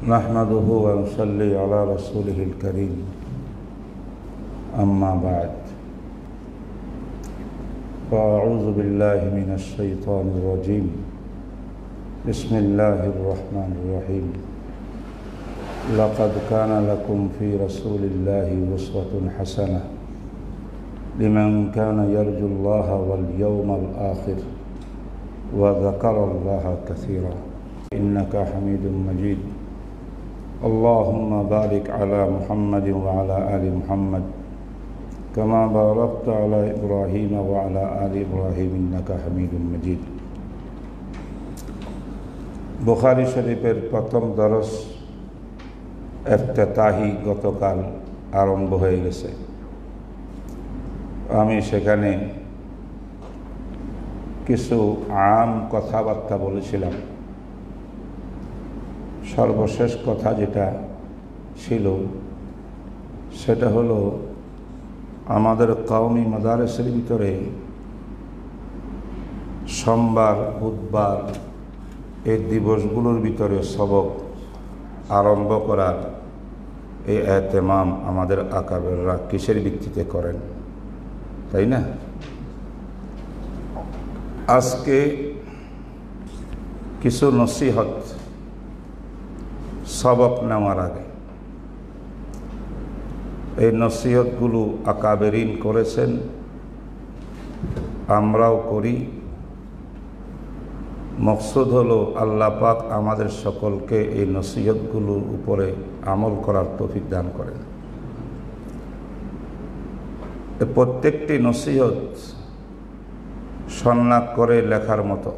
नहमदुहु व नसल्ली अला रसूलिहिल करीम अम्मा बाद फ़अऊज़ु बिल्लाहि मिनश शैतानिर रजीम बिस्मिल्लाहिर रहमानिर रहीम लक़द कान लकुम फ़ी रसूलिल्लाहि उस्वतुन हसनह लिमन कान यर्जुल्लाह वल यौमल आखिर व ज़करल्लाह कसीरा इन्नका हमीदुम मजीद। अल्लाहुम्मा बारिक अला मुहम्मद व अला आलि मुहम्मद कमा बारकता अला इब्राहीम व अला आलि इब्राहीम इन्नका हमीदुम मजीद। बुखारी शरीफेर प्रथम दरस इफ्तिताही गतकाल आरम्भ हये गेছে। आमी सेखाने किछु आम कथाबार्ता बोलेছিলাম। सर्वशेष कथा जेटा छिलो सेटा हलो आमादेर कौमी मदारेसेर भितरे सोमवार बुधवार এই दिवसगुलोर भितरे सबक आरम्भ करार এই एहतेमाम आमादेर आकाबिररा किसेर भित्तिते करेन ताई ना। आजके किछु नसीहत सबक नेওয়ার आगे এই নসিহতগুলো আকাবেরিন করেছেন, আমরাও করি। মকসুদ হলো আল্লাহ পাক আমাদের সকলকে এই নসিহতগুলোর উপরে আমল করার তৌফিক দান করেন। প্রত্যেকটি নসিহত সন্ন্যাক করে লেখার মতো।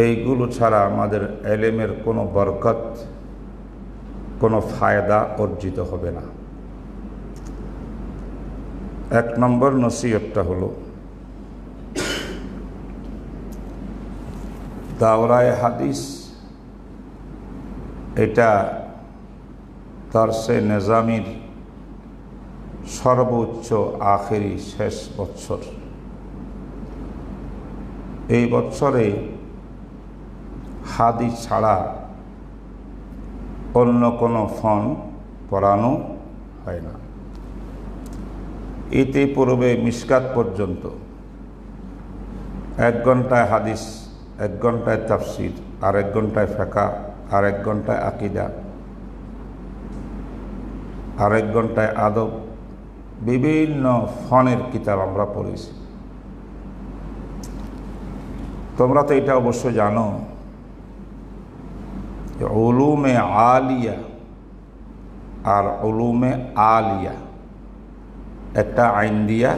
এইগুলো ছাড়া আমাদের এলেমের কোনো বরকত কোনো ফায়দা অর্জিত হবে না। এক নম্বর নসিহতটা হলো দাওরায়ে হাদিস। এটা দারসে নিজামির সর্বোচ্চ আখেরি শেষ বছর। এই বছরে হাদিস ছাড়া অন্য কোনো ফন পড়ানো হয় না। ইতিপূর্বে মিশকাত পর্যন্ত 1 ঘন্টায় হাদিস, 1 ঘন্টায় তাফসির, আর 1 ঘন্টায় ফিকহ, আর 1 ঘন্টায় আকীদা, আর 1 ঘন্টায় আদব, বিভিন্ন ফনের কিতাব আমরা পড়েছি। তোমরা তো এটা অবশ্যই জানো উলুমে আলিয়া আর উলুমে আলিয়া, একটা আইন দিয়া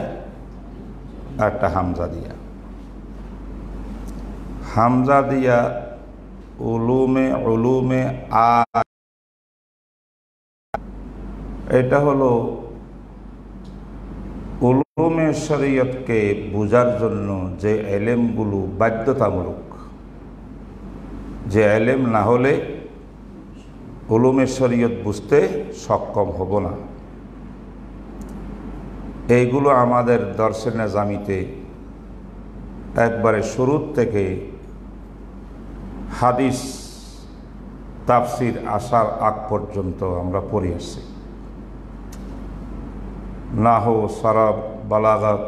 আর একটা হামজা দিয়া। হামজা দিয়া উলুমে এটা হলো উলুমে শরীয়তকে বোঝার জন্য যে এলেমগুলো বাধ্যতামূলক, যে এলেম না হলে উলুমে শরীয়ত বুঝতে সক্ষম হব না। এইগুলো আমাদের দর্শে নিজামিতে একবারে শুরুর থেকে হাদিস তাফসির আসার আগ পর্যন্ত আমরা পড়ে আসছি। নাহু, সরফ, বালাগাত,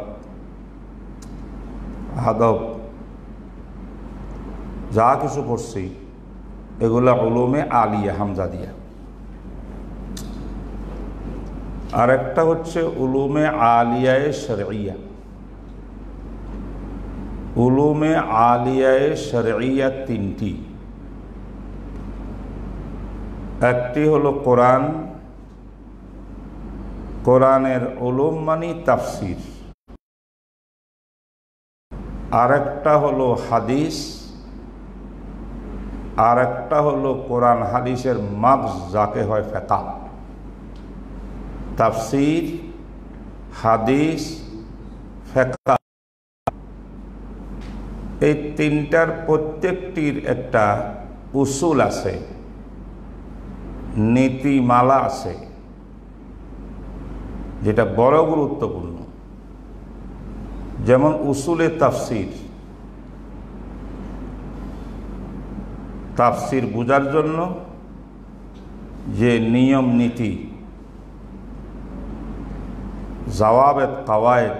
আদব যা কিছু পড়ছি এগুলা উলুমে আলিয়া হামজা দিয়া। আর একটা হচ্ছে উলুমে আলিয়ায়ে শরঈয়া। উলুমে আলিয়ায়ে শরঈয়া 3টি। একটি হলো কোরআন, কোরআনের উলুম মানে তাফসির। আর একটা হলো হাদিস, আর একটা হলো কোরআন হাদিসের মাগজ যাকে হয় ফিকহ। তাফসির, হাদিস, ফিকহ, এই 3টার প্রত্যেকটির একটা উসুল আছে, নীতিমালা আছে, যেটা বড় গুরুত্বপূর্ণ। যেমন উসুলে তাফসির, তাফসির বোঝার জন্য যে নিয়ম নীতি, জাওয়াবেত কাওয়ায়েদ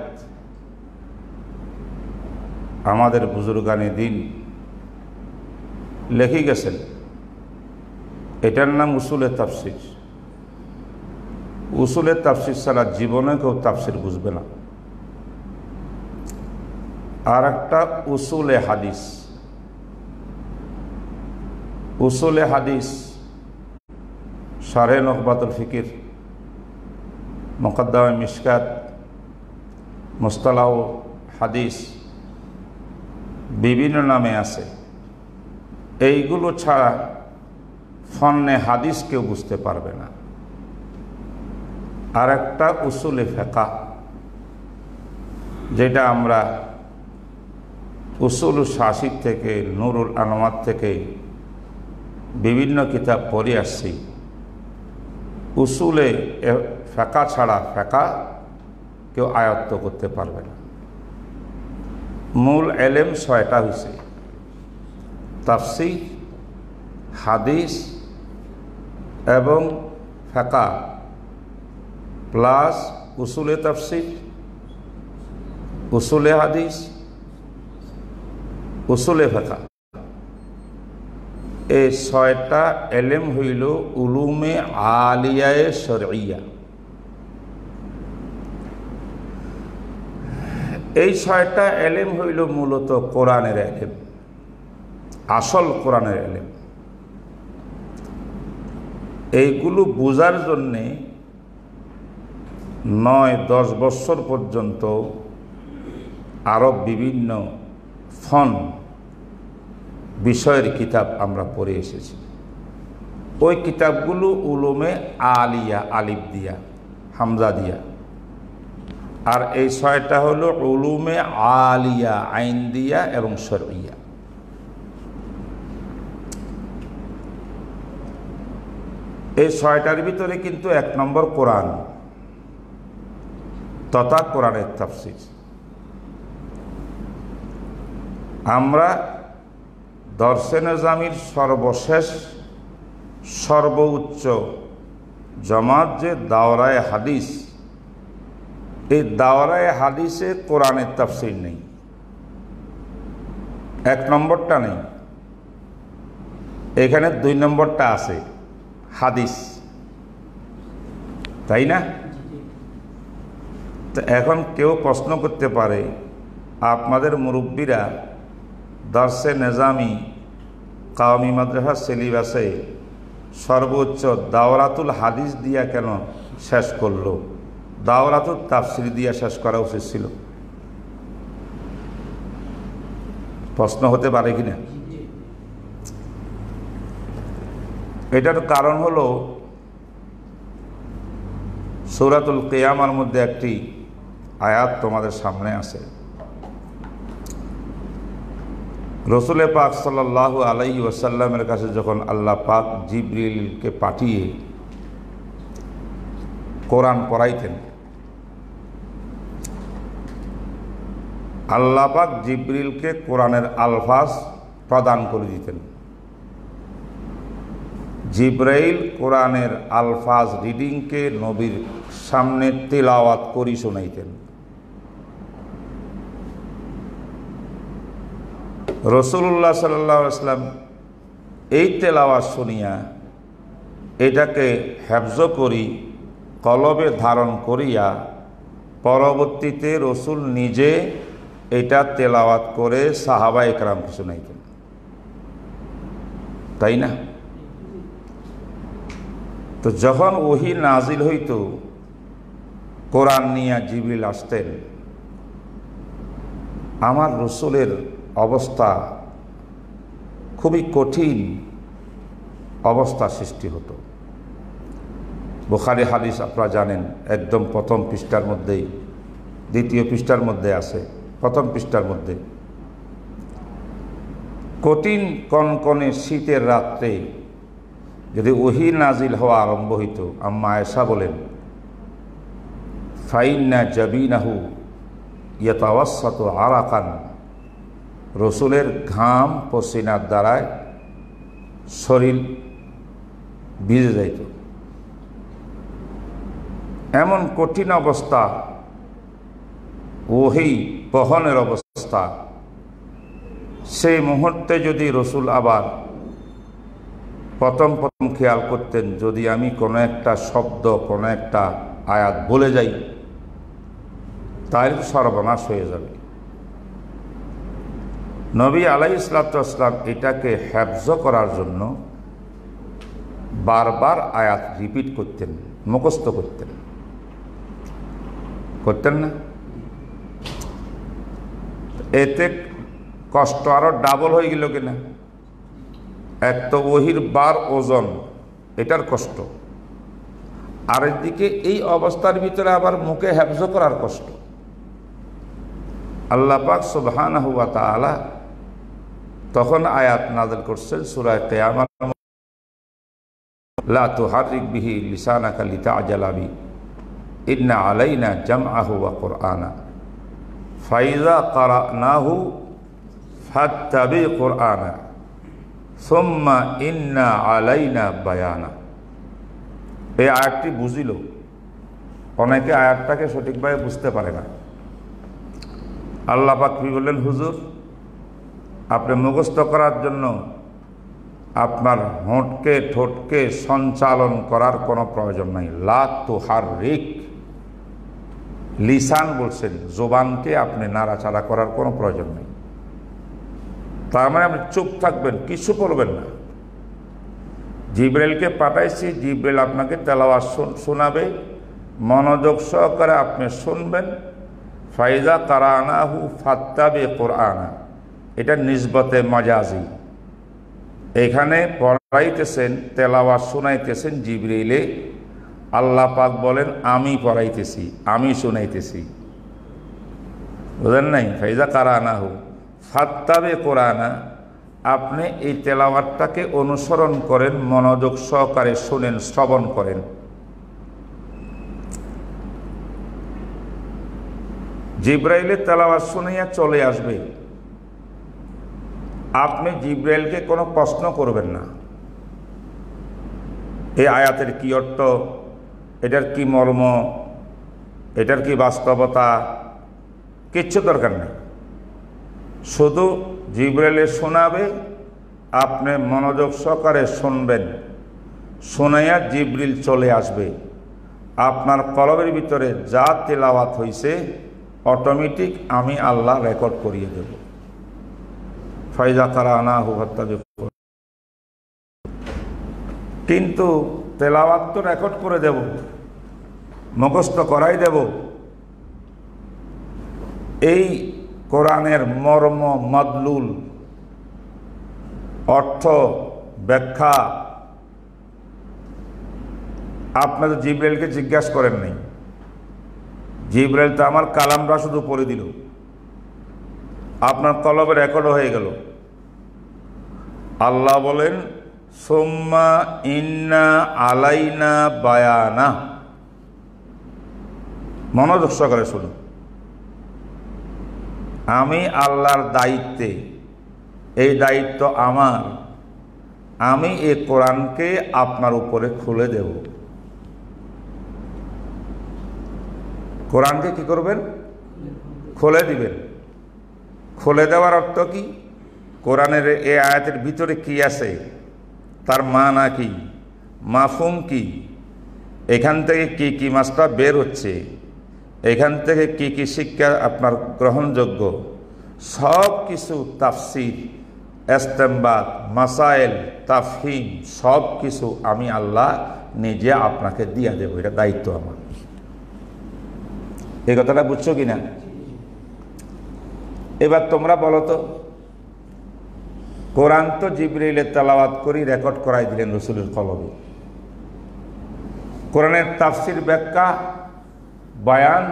আমাদের বুজুর্গানে দিন লিখে গেছেন, এটার নাম উসুলে তাফসির। উসুলে তাফসির ছাড়া জীবনে কেউ তাফসির বুঝবে না। আর একটা উসুলে হাদিস। উসুলে হাদিস শারহে নুখবাতুল ফিকির, মুকদ্দমে মিশকাত, মুস্তালাহ হাদিস বিভিন্ন নামে আছে। এইগুলো ছাড়া ফন্নে হাদিস কেউ বুঝতে পারবে না। আর একটা উসুলে ফিকহ, যেটা আমরা উসুল শাসিক থেকে, নুরুল আনওয়ার থেকে বিভিন্ন কিতাব পড়ে আসছি। উসুলে ফিকহ ছাড়া ফিকহ কেউ আয়ত্ত করতে পারবে না। মূল এলেম ৬টা হয়েছে: তাফসীর, হাদিস এবং ফিকহ প্লাস উসুলে তাফসীর, উসুলে হাদিস, উসুলে ফিকহ। এই ৬টা এলেম হইল উলুমে আলিয়ায়ে শরঈয়া। এই ৬টা এলেম হইল মূলত কোরআনের এলেম, আসল কোরআনের এলেম। এইগুলো বোঝার জন্যে ৯-১০ বছর পর্যন্ত আরও বিভিন্ন ফন বিষয়ের কিতাব আমরা পড়ে এসেছি। ওই কিতাবগুলো উলুমে আলিয়া, আলিফ দিয়া, হামজা দিয়া। আর এই ৬টা হলো উলুমে আলিয়া, আইন দিয়া এবং শরঈয়া। এই ৬টার ভিতরে কিন্তু ১ নম্বর কোরআন তথা কোরআনের তাফসীর। আমরা দরসে নিজামির সর্বশেষ সর্বোচ্চ জমাত যে দাওরায়ে হাদিস, এই দাওরায়ে হাদিসে কোরআনের তাফসীর নেই, ১ নম্বরটা নেই। এখানে ২ নম্বরটা আছে, হাদিস, তাই না? তো এখন কেউ প্রশ্ন করতে পারে, আপনাদের মুরব্বীরা দরসে নিজামি কাওমি মাদ্রাসা সিলেবাসে সর্বোচ্চ দাওরাতুল হাদিস দিয়া কেন শেষ করলো? দাওরাতুল তাফসীর দিয়া শেষ করা উচিত ছিল। প্রশ্ন হতে পারে কিনা? এটার কারণ হলো সূরাতুল কিয়ামার মধ্যে একটি আয়াত তোমাদের সামনে আছে। রসুল পাক সাল্লাল্লাহু আলাইহি ওয়াসাল্লামের কাছে যখন আল্লাহ পাক জিবরিলকে পাঠিয়ে কোরআন পড়াইতেন, আল্লাহ পাক জিবরিলকে কোরআনের আলফাজ প্রদান করে দিতেন। জিবরাইল কোরআনের আলফাজ রিডিংকে নবীর সামনে তেলাওয়াত করি শোনাইতেন। রাসূলুল্লাহ সাল্লাল্লাহু আলাইহি ওয়াসাল্লাম এই তেলাওয়াত শুনিয়া এটাকে হেফজ করি কলবে ধারণ করিয়া পরবর্তীতে রসুল নিজে এটা তেলাওয়াত করে সাহাবা একরামকে শোনাইতেন, তাই না? তো যখন ওহী নাজিল হইত, কোরআন নিয়ে জিবরিল আসতেন, আমার রসুলের অবস্থা খুবই কঠিন অবস্থা সৃষ্টি হতো। বুখারী হাদিস আপনারা জানেন, একদম প্রথম পৃষ্ঠার মধ্যেই, দ্বিতীয় পৃষ্ঠার মধ্যে আছে, প্রথম পৃষ্ঠার মধ্যে, কঠিন কনকনে শীতের রাত্রে যদি ওহী নাজিল হওয়া আরম্ভ হইত, আম্মা আয়েশা বলেন, ফাইন্না জাবিনাহু ইয়াতাওয়াসসাতু আরাকান, রসুলের ঘাম পসিনার দ্বারায় শরীর ভিজে যাইত। এমন কঠিন অবস্থা, ওহি বহনের অবস্থা, সেই মুহূর্তে যদি রসুল আবার প্রথম খেয়াল করতেন, যদি আমি কোনো একটা শব্দ, কোনো একটা আয়াত বলে যাই তাহলে সর্বনাশ হয়ে যাবে। নবী আলাইহিস সালাতু ওয়াস সালাম এটাকে হেফজ করার জন্য বারবার আয়াত রিপিট করতেন, মুখস্থ করতেন না? এতে কষ্ট আরো ডাবল হয়ে গেল কিনা? এক তো ওহির বার, ওজন, এটার কষ্ট, আর একদিকে এই অবস্থার ভিতরে আবার মুখে হেফজ করার কষ্ট। আল্লাহ পাক সুবহানাহু ওয়া তাআলা তখন আয়াত নাযিল করছেন সূরা কিয়ামত, লা তুহাররিক বিহি লিসানাকা লিতা'জালা বি ইন্না আলাইনা জামআহু ওয়া কুরআনা ফাইযা ক্বারানাহু ফাত্তাবি কুরআনা সুম্মা ইন্না আলাইনা বায়ানা। এই আয়াতটি বুঝিল, অনেকে আয়াতটাকে সঠিকভাবে বুঝতে পারে না। আল্লাহ পাক কি বললেন, হুজুর আপনি মুখস্থ করার জন্য আপনার হোঁটকে ঠোঁটকে সঞ্চালন করার কোনো প্রয়োজন নাই। লা তুহাররিক, লিসান বলছেন, জবানকে আপনি নাড়াচাড়া করার কোনো প্রয়োজন নেই। তার মানে আপনি চুপ থাকবেন, কিছু বলবেন না। জিবরাইলকে পাঠাইছি, জিবরাইল আপনাকে তেলাওয়াত শোনাবে, মনোযোগ সহকারে আপনি শুনবেন। ফাইজা কারানাহু ফাত্তাবি কুরআনা, এটা নিসবতে মাজাজি। এখানে পড়াইতেছেন, তেলাওয়াত শোনাইতেছেন জিবরাইলে, আল্লাহ পাক বলেন আমি পড়াইতেছি, আমি শুনাইতেছি, বুঝেন নাই? ফাইজা কারানাহু ফাত্তাবি কুরআনা, আপনি এই তেলাওয়াতটাকে অনুসরণ করেন, মনোযোগ সহকারে শুনেন, শ্রবণ করেন। জিবরাইলে তেলাওয়াত শুনিয়া চলে আসবে, আপনি জিবরাইলকে কোনো প্রশ্ন করবেন না, এই আয়াতের কি অর্থ, এটার কি মর্ম, এটার কি বাস্তবতা, কিচ্ছু দরকার নেই। শুধু জিবরাইলে শোনাবে, আপনি মনোযোগ সহকারে শুনবেন, শোনাইয়া জিবরিল চলে আসবে, আপনার কলবের ভিতরে যা তেলাওয়াত হয়েছে অটোমেটিক আমি আল্লাহ রেকর্ড করিয়ে দেব। ফাইজা কারানাহু ফাত্তাবি, কিন্তু তেলাওয়াত তো রেকর্ড করে দেব, মুখস্থ করাই দেব। এই কোরআনের মর্ম, মাদলুল, অর্থ, ব্যাখ্যা আপনি তো জিবরাইলকে জিজ্ঞাসা করেন নাই। জিবরাইল তো আমার কালামটা শুধু পড়ে দিল, আপনার কলবে রেকর্ড হয়ে গেল। আল্লাহ বলেন সুম্মা ইন্না আলাইনা বায়ানা, মনোযোগ সহকারে শুনুন। আমি আল্লাহর দায়িত্বে, এই দায়িত্ব আমার, আমি এই কোরআনকে আপনার উপরে খুলে দেব। কোরআনকে কি করবেন? খুলে দিবেন। খুলে দেওয়ার অর্থ কি? কোরআনের এই আয়াতের ভিতরে কি আছে, তার মানা কি, মাফহুম কি, এখান থেকে কি কি মাসলা বের হচ্ছে, এখান থেকে কি কি শিক্ষা আপনার গ্রহণযোগ্য, সব কিছু তাফসির, ইস্তেমবাত, মাসাইল, তাফহিম, সব কিছু আমি আল্লাহ নিজে আপনাকে দিয়ে দেব। এটা দায়িত্ব আমার। এই কথাটা বুঝছো কিনা? এবার তোমরা বলো তো, কোরআন তো জিবরাইলের তেলাওয়াত করি রেকর্ড করাই দিলেন রসুলের কলবে। কোরআনের তাফসির, ব্যাখ্যা, বয়ান,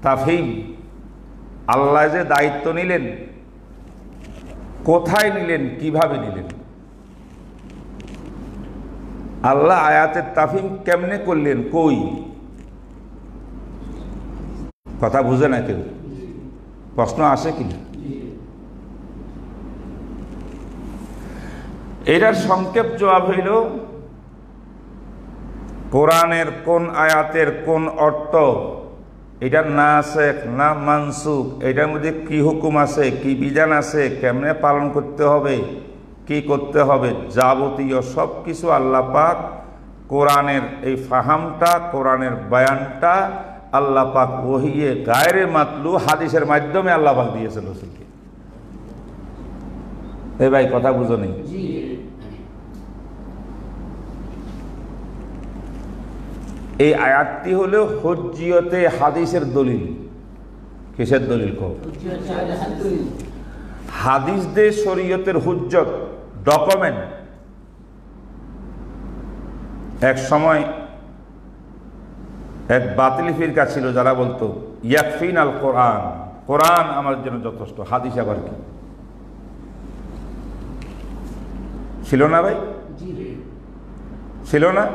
তাফহিম আল্লাহ যে দায়িত্ব নিলেন, কোথায় নিলেন, কিভাবে নিলেন? আল্লাহ আয়াতের তাফহিম কেমনে করলেন, কই? কথা বুঝে না কেউ? প্রশ্ন আসে কিনা? এটার সংক্ষেপ জবাব হইল কোরআনের কোন আয়াতের কোন অর্থ, এটার নাসেখ না মানসুখ, এটার মধ্যে কি হুকুম আছে, কি বিধান আছে, কেমনে পালন করতে হবে, কি করতে হবে, যাবতীয় সব কিছু আল্লাহ পাক কোরআনের এই ফাহামটা, কোরআনের বয়ানটা আল্লাহ পাক ওহিয়ে গায়রে মাতলু হাদিসের মাধ্যমে আল্লাহ পাক দিয়েছে রাসূলকে। এই ভাই কথা বুঝো নেই? এই আয়াতটি হলো হুজ্জিয়তে হাদিসের দলিল। কিসের দলিল? হাদিস দে শরীয়তের হুজ্জত, ডকুমেন্ট। এক সময় এক বাতিল ফিরকা ছিল যারা বলতো ইয়াকফিন আল কোরআন, কোরআন আমার জন্য যথেষ্ট, হাদিস আবার কি? ছিল না ভাই? ছিল না?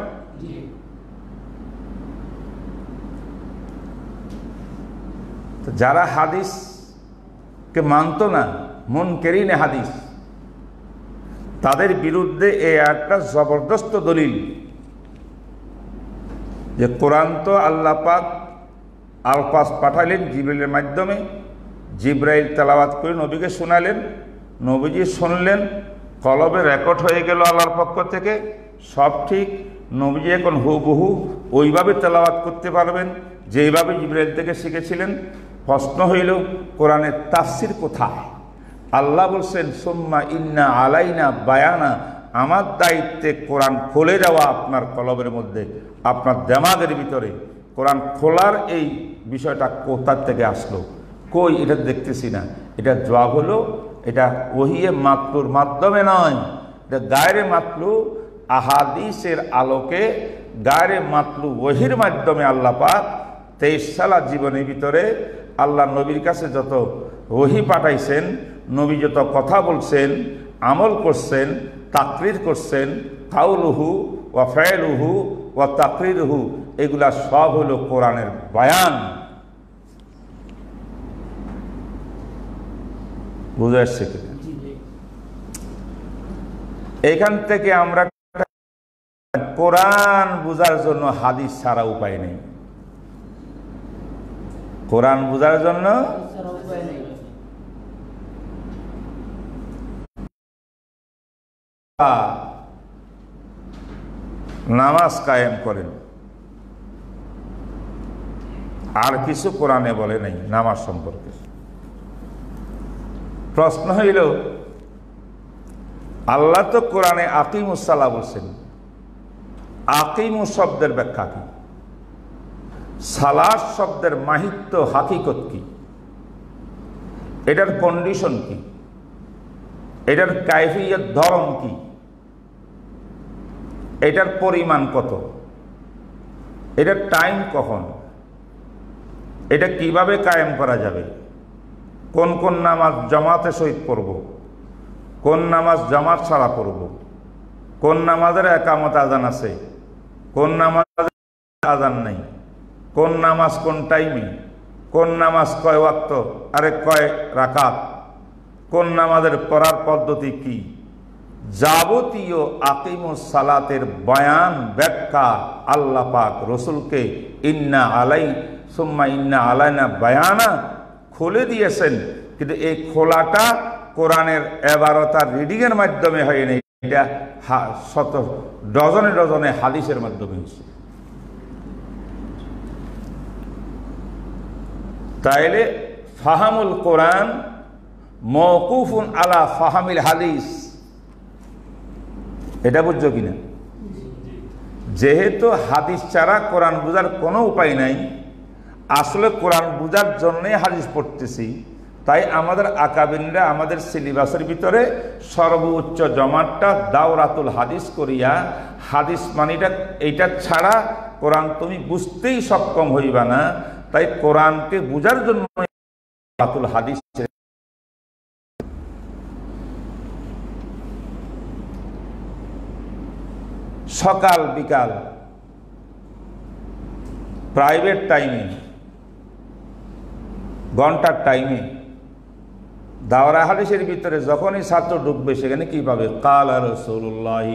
যারা হাদিসকে মানত না, মুনকেরিনে হাদিস, তাদের বিরুদ্ধে এই একটা জবরদস্ত দলিল যে কোরআন তো আল্লাহ পাক আলফাজ পাঠালেন জিবরাইলের মাধ্যমে, জিবরাইল তেলাওয়াত করে নবীকে শোনালেন, নবীজি শুনলেন, কলবে রেকর্ড হয়ে গেল আল্লাহর পক্ষ থেকে, সব ঠিক। নবীজি এখন হুবহু ওইভাবে তেলাওয়াত করতে পারবেন যেইভাবে জিবরাইল থেকে শিখেছিলেন। প্রশ্ন হইল কোরআনের তাফসির কোথায়? আল্লাহ বলছেন সুম্মা ইন্না আলাইনা বায়ানা, আমার দায়িত্বে কোরআন খুলে দেওয়া আপনার কলবের মধ্যে, আপনার দেমাগের ভিতরে। কোরআন খোলার এই বিষয়টা কোথার থেকে আসলো? কই, এটা দেখতেছি না। এটা জবাব হলো এটা ওহিয়ে মাতলুর মাধ্যমে নয়, এটা গায়রে মাতলু আহাদিসের আলোকে, গায়রে মাতলু ওহির মাধ্যমে আল্লাহ পাক 23 সালা জীবনের ভিতরে আল্লাহ নবীর কাছে যত ওহি পাঠাইছেন, নবী যত কথা বলছেন, আমল করছেন, তাকরির করছেন, কাউলুহু ওয়া ফাইলুহু ওয়া তাকরিরুহু, এগুলা সব হলো কোরআনের বয়ান। বুঝে আসছে কিনা? এখান থেকে আমরা কোরআন বুঝার জন্য হাদিস ছাড়া উপায় নেই। কোরআন বুঝার জন্য নামাজ কায়েম করেন, আর কিছু কোরআনে বলে নাই নামাজ সম্পর্কে। প্রশ্ন হইল আল্লাহ তো কোরআনে আকিমুস সালাহ বলছেন, আকিমু শব্দের ব্যাখ্যা কি? সালাত শব্দের মাহিত্য হাকিকত কি? এটার কন্ডিশন কি? এটার কাইফিয়ত ধরন কি? এটার পরিমাণ কত? এটার টাইম কখন? এটা কিভাবে কায়েম করা যাবে? কোন কোন নামাজ জামাতে সহিত পড়ব, কোন নামাজ জামাত ছাড়া পড়ব, কোন নামাজের একামত আজান আছে, কোন নামাজের আজান নাই, কোন নামাজ কোন টাইমে, কোন নামাজ কয় ওয়াক্ত আরে কয় রাকাত, কোন নামাজের পড়ার পদ্ধতি কি, যাবতীয় আকিমুস সালাতের বয়ান ব্যাখ্যা আল্লাহ পাক রসুলকে ইন্না আলাই সুম্মা ইন্না আলাইনা বায়ানা খুলে দিয়েছেন। কিন্তু এই খোলাটা কোরআনের এবারতার রিডিংয়ের মাধ্যমে হয়নি, এটা শত ডজনে ডজনে হাদিসের মাধ্যমে হয়েছে। তাইলে ফাহামুল কোরআন মওকুফুন আলা ফাহামিল হাদিস, এটা বুঝছো কিনা? যেহেতু হাদিস ছাড়া কোরআন বুঝার কোনো উপায় নাই, আসলে কোরআন বুঝার জন্যই হাদিস পড়তেছি, তাই আমাদের আকাবিনরা আমাদের সিলেবাসের ভিতরে সর্বোচ্চ জমাটটা দাওরাতুল হাদিস করিয়া, হাদিস মানিটা এইটা ছাড়া কোরআন তুমি বুঝতেই সক্ষম হইবা না, তাই কোরআনকে বুঝার জন্য দাওরাতুল হাদিস। সকাল বিকাল প্রাইভেট টাইমে, ঘন্টার টাইমে দাওরা হাদিসের ভিতরে যখনই ছাত্র ঢুকবে সেখানে কি পাবে? কালা রাসূলুল্লাহ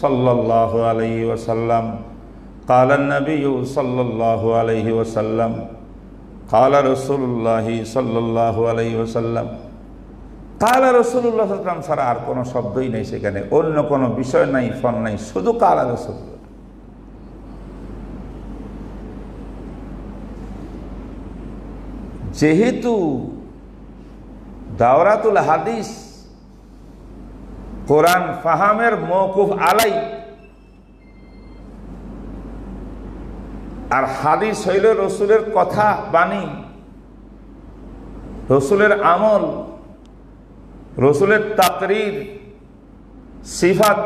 সাল্লাল্লাহু আলাইহি ওয়াসাল্লাম, কালা নবী সাল্লাল্লাহু আলাইহি ওয়াসাল্লাম, কালা রাসূলুল্লাহ সাল্লাল্লাহু আলাইহি ওয়াসাল্লাম। কালা রাসূলুল্লাহ সাল্লাল্লাহু আলাইহি ওয়াসাল্লাম ছাড়া আর কোনো শব্দই নেই সেখানে, অন্য কোনো বিষয় নাই, ফল নাই, শুধু কালা রাসূলুল্লাহ। যেহেতু দাওরাতুল হাদিস কোরআন ফাহামের মওকুফ আলাই, আর হাদিস হইল রসুলের কথা বাণী, রসুলের আমল, রসুলের তাকরীর, সিফাত।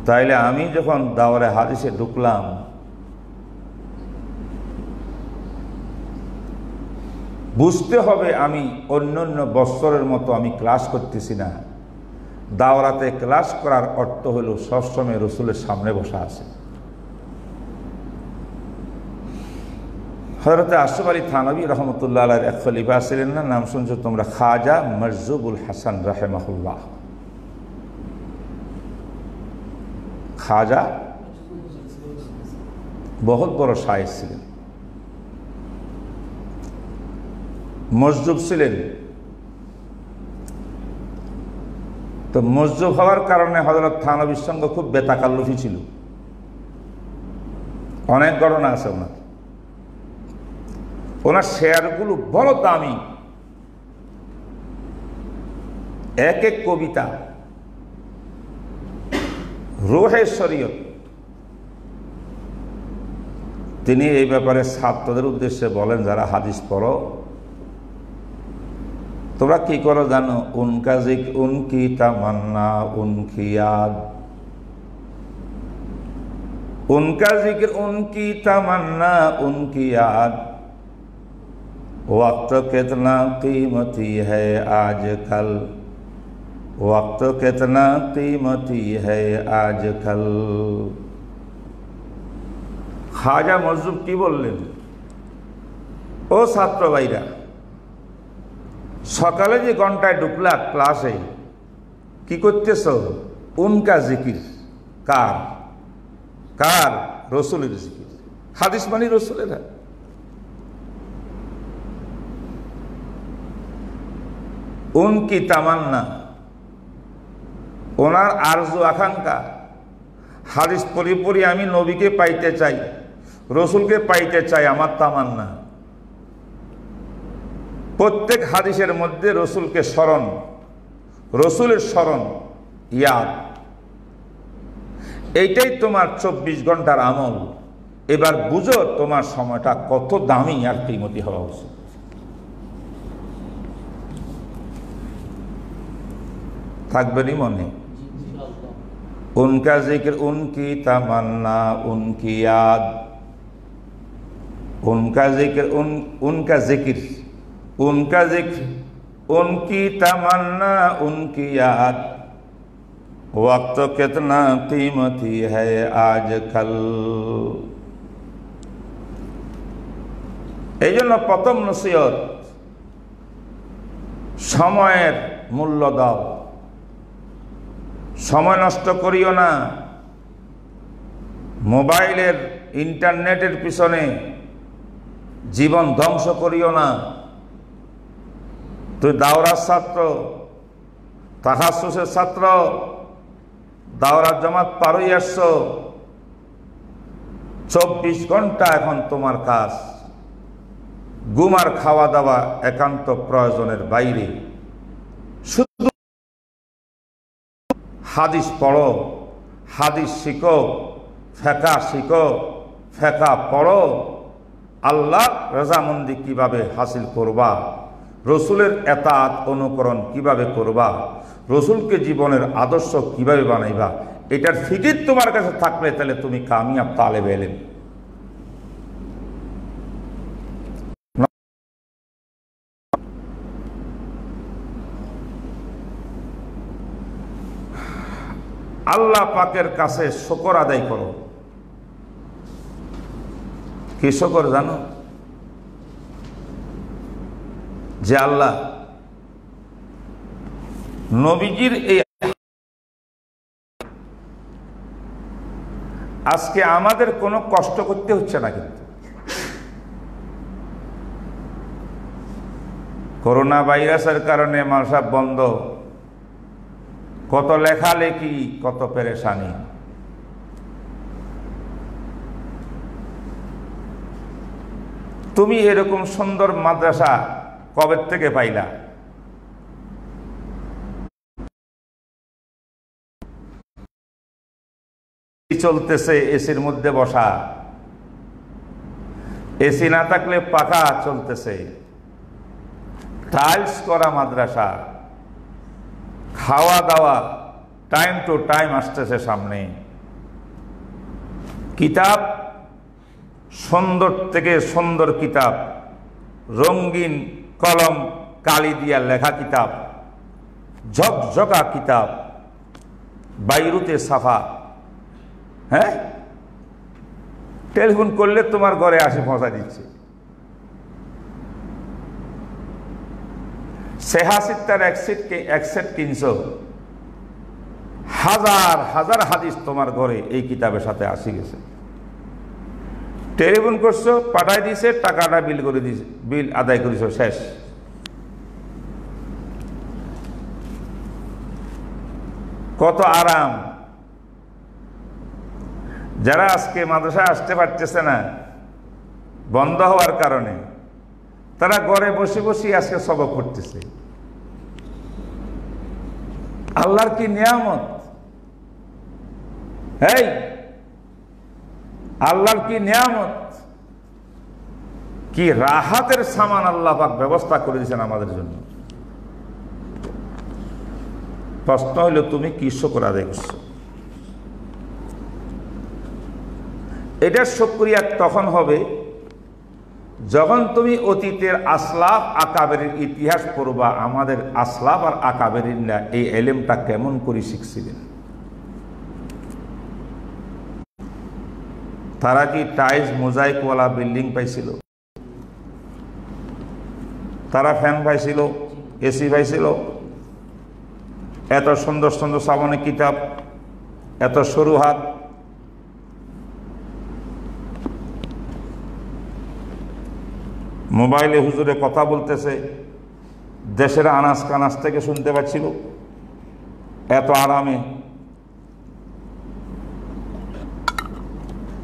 তাইলে আমি যখন দাওরা হাদিসে ঢুকলাম, বুঝতে হবে আমি অন্যান্য বছরের মতো আমি ক্লাস করতেছি না। দাওরাতে ক্লাস করার অর্থ হল সবসময় রসুলের সামনে বসা আছে। হযরত আশরাফ আলী থানভী রহমতুল্লাহ আলাইহির এক খলিফা ছিলেন না, নাম শুনছো তোমরা, খাজা মারজুবুল হাসান রাহিমাহুল্লাহ। খাজা বহুত বড় শায়েখ ছিলেন, মজজুব ছিলেন। তো মজজুব হওয়ার কারণে হযরত থানভীর সঙ্গে খুব বেতাকাল্লুফি ছিল। অনেক ঘটনা আছে ওনার। ওনার শেয়ারগুলো বড় দামি, এক এক কবিতা, রূহে শরীয়ত। তিনি এই ব্যাপারে ছাত্রদের উদ্দেশ্যে বলেন, যারা হাদিস পড়ো তোমরা কি করো জানো? উনকা জিক উনকি তামান্না উনকি ইয়াদ, উনকা জিক্র উনকি তামান্না উনকি याद, वक्त कितना कीमती है आजकल, वक्त कितना कीमती है आजकल। খাজা মজজুব কি বললেন? ও ছাত্র ভাইরা, সকালে যে ঘন্টায় ঢুকলা ক্লাসে, কি করতেছ? উনকা জিকির। কার? কার? রসুলের জিকির। হাদিস মানে রসুলের। উনকি তামান্না, ওনার আরজু আকাঙ্ক্ষা, হাদিস পড়ি পড়ি আমি নবীকে পাইতে চাই, রসুলকে পাইতে চাই, আমার তামান্না। প্রত্যেক হাদিসের মধ্যে রসুলকে স্মরণ, রসুলের স্মরণ, ইয়াদ, এইটাই তোমার 24 ঘন্টার আমল। এবার বুঝো তোমার সময়টা কত দামি আর কিমতি হওয়া উচিত। থাকবেনি মনে? উনকা জিক্র উনকি তামান্না উনকি ইয়াদ, উনকা জিক্র উনকা জিকির, उनका जिक्र उनकी तमन्ना उनकी याद, वक्त कितना कीमती है आजकल। এই জন্য প্রথম নসিহত, সময়ের মূল্য দাও, সময় নষ্ট করিও না। মোবাইলের ইন্টারনেটের পিছনে জীবন ধ্বংস করিও না। তুই দাওরার ছাত্র, তাহাসসুসের ছাত্র, দাওরার জামাত পারই আসছো, 24 ঘন্টা এখন তোমার কাজ। ঘুম আর খাওয়া দাওয়া একান্ত প্রয়োজনের বাইরে। শুধু হাদিস পড়ো, হাদিস শিখো, ফেকা শিখো, ফেকা পড়ো। আল্লাহ রাজামন্দি কিভাবে হাসিল করবা, রসুলের এতাত অনুকরণ কিভাবে করবা, রসুলকে জীবনের আদর্শ কিভাবে বানাইবা, এটার ফিকির তোমার কাছে থাকলে তাহলে তুমি কামিয়াব তালেব ইলম। আল্লাহ পাকের কাছে শুকর আদায় করো। কি শুকর জানো? যে আল্লাহ নবীজির এই আজকে আমাদের কোনো কষ্ট করতে হচ্ছে না, কিন্তু করোনা ভাইরাসের কারণে মাদ্রাসা বন্ধ, কত লেখালেখি, কত পেরেশানি। তুমি এরকম সুন্দর মাদ্রাসা কবে থেকে পাইলা? চলতেছে এসির মধ্যে বসা, এসি না থাকলে পাখা চলতেছে, টাইলস করা মাদ্রাসা, খাওয়া দাওয়া টাইম টু টাইম আসতেছে সামনে, কিতাব সুন্দর থেকে সুন্দর কিতাব, রঙিন কলম কালি দিয়া লেখা কিতাব, ঝকঝকা কিতাব, বাইরুতে সাফা। হ্যাঁ, টেলিফোন করলে তোমার ঘরে আসে পৌঁছা দিচ্ছে। সেহাসিত্তার এক সেট কিনছো, হাজার হাজার হাদিস তোমার ঘরে এই কিতাবের সাথে আসি গেছে। টেলিফোন করছো, পাঠাই দিছে, টাকাটা বিল করে দিছে, বিল আদায় করেছো, শেষ। কত আরাম। যারা আজকে মাদ্রাসায় আসতে পারতেছে না বন্ধ হওয়ার কারণে, তারা ঘরে বসে বসে আজকে সবক করতেছে। আল্লাহর কি নিয়ামত! এই আল্লাহর কি নিয়ামত, কি রাহাতের সামান আল্লাহ পাক ব্যবস্থা করে দিয়েছেন আমাদের জন্য। প্রশ্ন হইল, তুমি কি শুকর আদায় করছো? এটার শুকরিয়া তখন হবে যখন তুমি অতীতের আসলাফ আকাবেরের ইতিহাস পড়বা। আমাদের আসলাফ আর আকাবেরিনরা এই এলেমটা কেমন করে শিখছিলেন। তারা কি টাইলস মোজাইকওয়ালা বিল্ডিং পাইছিল? তারা ফ্যান পাইছিল, এসি পাইছিল, এত সুন্দর সুন্দর সামনে কিতাব, এত সরু হাত? মোবাইলে হুজুরে কথা বলতেছে, দেশের আনাজ কানাজ থেকে শুনতে পাচ্ছিল, এত আরামে।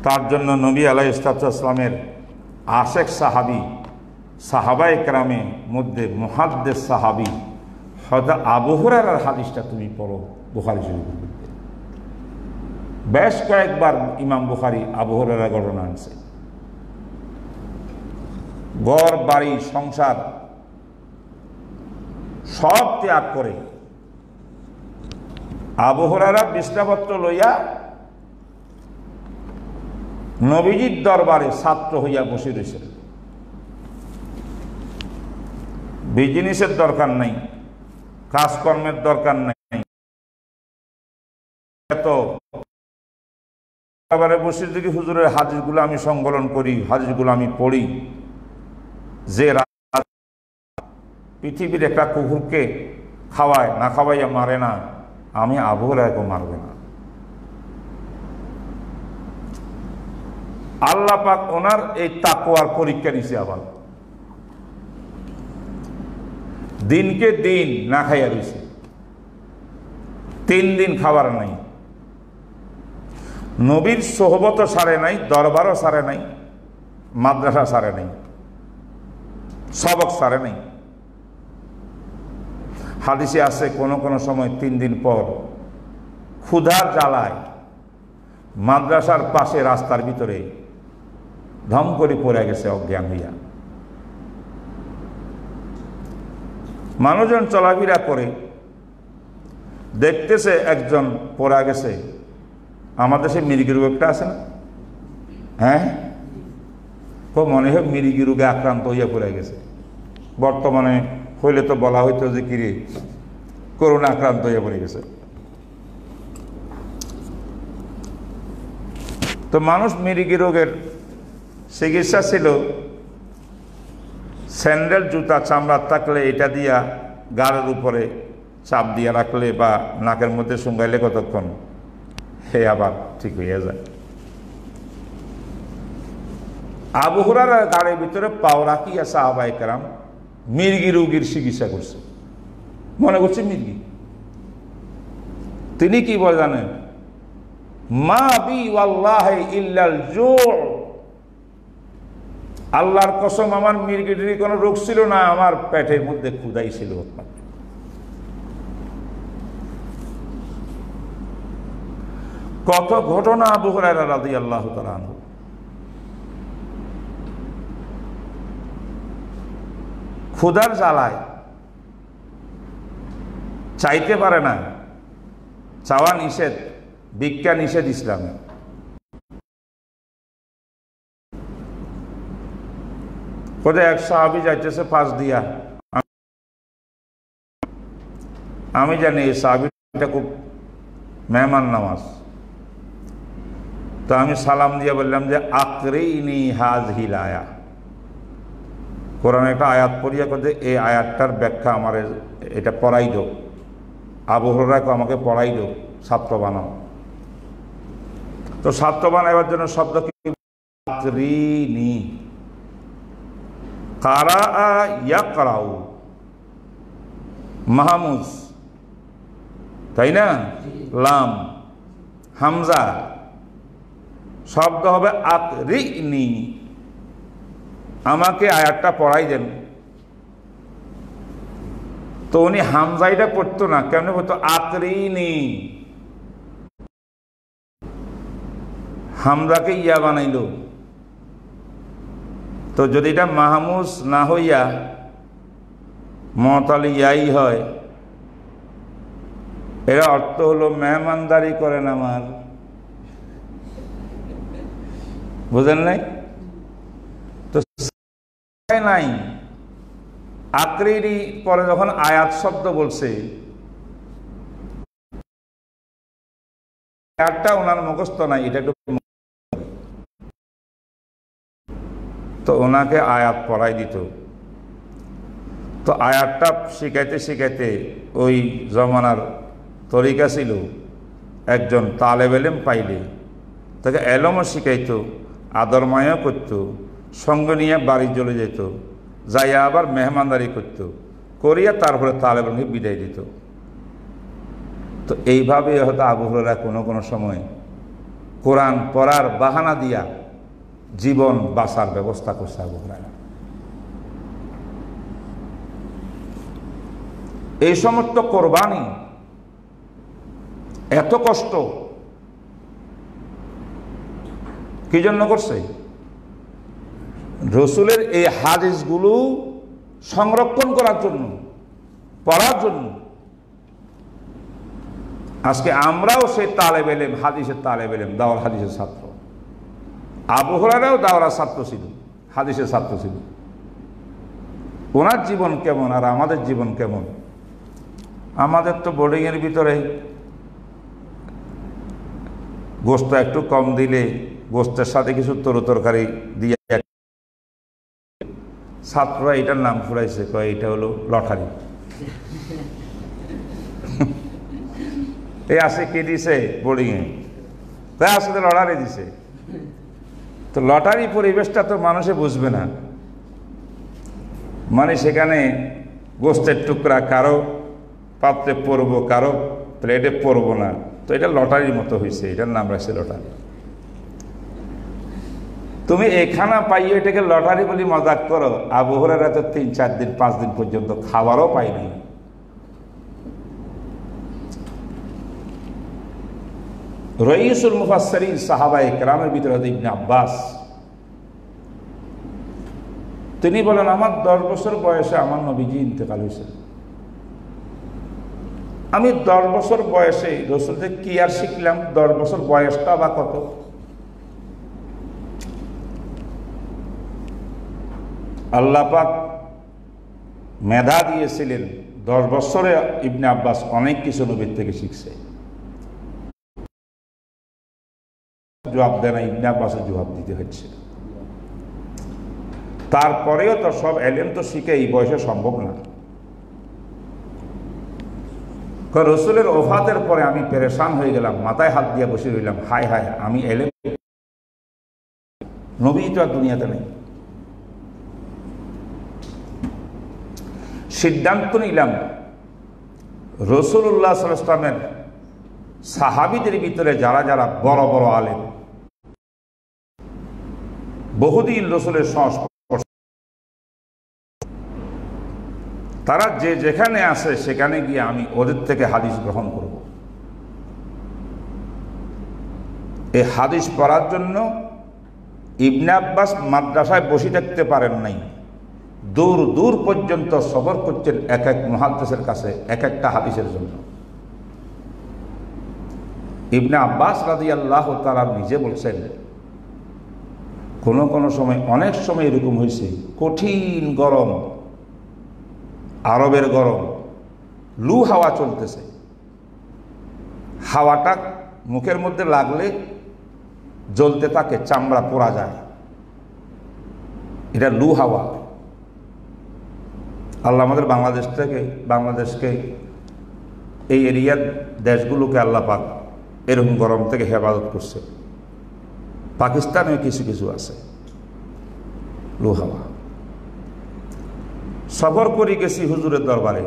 তার জন্য নবী আলাইহিসসালামের আশেক সাহাবী, সাহাবায়ে কেরামের মধ্যে মুহাদ্দিস সাহাবী হযরত আবু হুরায়রার হাদিসটা তুমি পড়ো বুখারী শরীফে। বেশ কয়েকবার ইমাম বুখারী আবু হুরায়রার ঘটনা আনছে। ঘর বাড়ি সংসার সব ত্যাগ করে আবু হুরায়রা বিছনাপত্র লইয়া নবীজির দরবারে ছাত্র হইয়া বসে রয়েছে। বিজনেসের দরকার নাই, কাজকর্মের দরকার নাই, এত এবারে বসে যদি হুজুরের হাদিসগুলো আমি সংকলন করি, হাদিসগুলো আমি পড়ি, যে পৃথিবীর একটা কুকুরকে খাওয়ায়, না খাওয়াইয়া মারে না, আমি আবু হুরায়রাকে মারবে না। আল্লাহ পাক ওনার এই তাকওয়ার পরীক্ষা নিছে। আবার দিনকে দিন না খাইয়া রয়েছে, 3 দিন খাবার নাই, নবীর সোহবতও সারে নাই, দরবারও সারে নাই, মাদ্রাসা সারে নাই, সবক সারে নাই। হাদিসে আছে কোন কোন সময় 3 দিন পর ক্ষুধার জ্বালায় মাদ্রাসার পাশে রাস্তার ভিতরে ধম করে পড়ে গেছে অজ্ঞান হইয়া। মানুষজন চলাফেরা করে দেখতেছে একজন পড়া গেছে। আমাদের দেশে মৃগী রোগ একটা আছে না? হ্যাঁ, খুব মনে হয় মৃগী রোগে আক্রান্ত হইয়া পড়ে গেছে। বর্তমানে হইলে তো বলা হইতো যে কিরে করোনা আক্রান্ত হইয়া পড়ে গেছে। তো মানুষ মৃগী রোগের চিকিৎসা ছিল স্যান্ডেল জুতা চামড়ার থাকলে এটা দিয়া গাড়ের উপরে চাপ দিয়ে রাখলে বা নাকের মধ্যে শুঙ্গাইলে কতক্ষণ হে আবার ঠিক হয়ে যায়। আবু হুরায়রার গাড়ির ভিতরে পাও রাখিয়া সাহাবায়ে কেরাম মির্গি রোগীর চিকিৎসা করছে, মনে করছে মির্গি। তিনি কি বলে জানেন? মা বি ওয়াল্লাহি ইল্লাল জু', আল্লাহর কসম আমার মির্গিটির কোনো রোগ ছিল না, আমার পেটের মধ্যে ক্ষুধাই ছিল। কত ঘটনা আবু হুরায়রা রাদিয়াল্লাহু তাআলা আনহু। ক্ষুধার জ্বালায় চাইতে পারে না, চাওয়া নিষেধ, ভিক্ষা নিষেধ ইসলামে। কোথায় এক সাহাবী যাইতেছে পাশ দিয়া, আমি জানি এই সাহাবীটা খুব মেহমান নামাজ, তো আমি সালাম দিয়ে বললাম যে আকরিনি হাযহিল আয়া, কোরআনে একটা আয়াত পড়িয়া করতে এই আয়াতটার ব্যাখ্যা আমার এটা পড়াই দাও, আবু হুরায়রা আমাকে পড়াই দাও, ছাত্র বানাও। তো ছাত্র বানাইবার জন্য শব্দ কি? আকরিনি, কারা ইয়াকরাউ, মাহমুজ, তাই না? লাম হামজা, শব্দ হবে আকরিনি, আমাকে আয়াতটা পড়াই দেন। তো উনি হামজাইটা পড়তো না, কেমন পড়তো? আকরিনি, হামজাকে ইয়া বানাইল। তো যদি এটা মাহমুজ না হইয়া মতালি ইয়াই হয়, এর অর্থ হলো মেহমানদারি করেন আমার, বুঝেন নাই? তো নাই, আকরিনি পরে যখন আয়াত শব্দ বলছে, আয়াতটা ওনার মুখস্থ নাই, এটা একটু, তো ওনাকে আয়াত পড়াই দিত। তো আয়াতটা শিখাইতে শিখাইতে ওই জমানার তরিকা ছিল, একজন তালেব ইলম পাইলে তাকে এলমও শিখাইতো, আদর মায়া করতো, সঙ্গে নিয়ে বাড়ি চলে যেত, যাইয়া আবার মেহমানদারি করতো, করিয়া তারপরে তালেব ইলমকে বিদায় দিত। তো এইভাবে হয়তো আবু হুরায়রা কোনো কোনো সময় কোরআন পড়ার বাহানা দিয়া জীবন বাঁচার ব্যবস্থা করছে আবু হুরায়রা। এই সমস্ত কোরবানি, এত কষ্ট কি জন্য করছে? রসুলের এই হাদিসগুলো সংরক্ষণ করার জন্য, পড়ার জন্য। আজকে আমরাও সেই তালেব ইলম, হাদিসের তালেব ইলম, দাওরাল হাদিসের ছাত্র। আবু হুরায়রাও দাওরার ছাত্র ছিল, হাদিসের ছাত্র ছিল। ওনার জীবন কেমন আর আমাদের জীবন কেমন? আমাদের তো বোর্ডিংয়ের ভিতরে গোস্ত একটু কম দিলে গোস্তের সাথে কিছু তরকারি দিয়ে, ছাত্ররা এটার নাম ফুরাইছে, কয় এটা হলো লটারি। এই আসে কে দিছে বোর্ডিংয়ে? তাই আসলে লটারি দিছে। তো লটারি পরিবেশটা তো মানুষে বুঝবে না, মানে সেখানে গোস্তের টুকরা কারো পাত্রে পড়বো, কারো প্লেটে পড়বো না। তো এটা লটারির মতো হয়েছে, এটার নাম রাখছে লটারি। তুমি এখানা পাইয়ে এটাকে লটারি বলি মজাক করো। আবু হুরায়রা তো 3-4 দিন 5 দিন পর্যন্ত খাবারও পায়নি। রইসুল মুফাসসিরিন সাহাবায়ে কেরামের ভিতরে ইবনে আব্বাস, তিনি বলেন আমার 10 বছর বয়সে আমার নবীজি ইন্তেকাল হয়েছে। আমি 10 বছর বয়সে রসুল থেকে কি আর শিখলাম? 10 বছর বয়সটা বা কত? আল্লাহ পাক মেধা দিয়েছিলেন, 10 বছরে ইবনে আব্বাস অনেক কিছু নবীর থেকে শিখছে। জবাব দেয় না, ইবনে আব্বাসের জবাব দিতে হচ্ছে। তারপরেও তো সব এলেম তো শিখে এই বয়সে সম্ভব না। রসুলের ওফাতের পরে আমি পেরেশান হয়ে গেলাম, মাথায় হাত দিয়ে বসে রইলাম, হায় হায়, আমি এলেম, নবী তো আর দুনিয়াতে নেই। সিদ্ধান্ত নিলাম রাসূলুল্লাহ সাল্লাল্লাহু আলাইহি ওয়াসাল্লামের সাহাবীদের ভিতরে যারা যারা বড় বড় আলেম, বহুদিন রসুলের সংস্পর্শ, তারা যে যেখানে আছে সেখানে গিয়ে আমি ওদের থেকে হাদিস গ্রহণ করব। এই হাদিস পড়ার জন্য ইবনে আব্বাস মাদ্রাসায় বসে থাকতে পারেন নাই, দূর দূর পর্যন্ত সফর করছেন এক এক মুহাদ্দিসের কাছে এক একটা হাদিসের জন্য। ইবনে আব্বাস রাদিয়াল্লাহু তাআলা নিজে বলছেন, কোনো কোনো সময়, অনেক সময় এরকম হয়েছে, কঠিন গরম, আরবের গরম, লু হাওয়া চলতেছে, হাওয়াটা মুখের মধ্যে লাগলে জ্বলতে থাকে, চামড়া পোড়া যায়, এটা লু হাওয়া। আল্লাহ আমাদের বাংলাদেশকে এই এরিয়ার দেশগুলোকে আল্লাহ পাক এরকম গরম থেকে হেফাজত করছে। পাকিস্তানেও কিছু কিছু আছে লু হাওয়া। সফর করে গেছি হুজুরের দরবারে,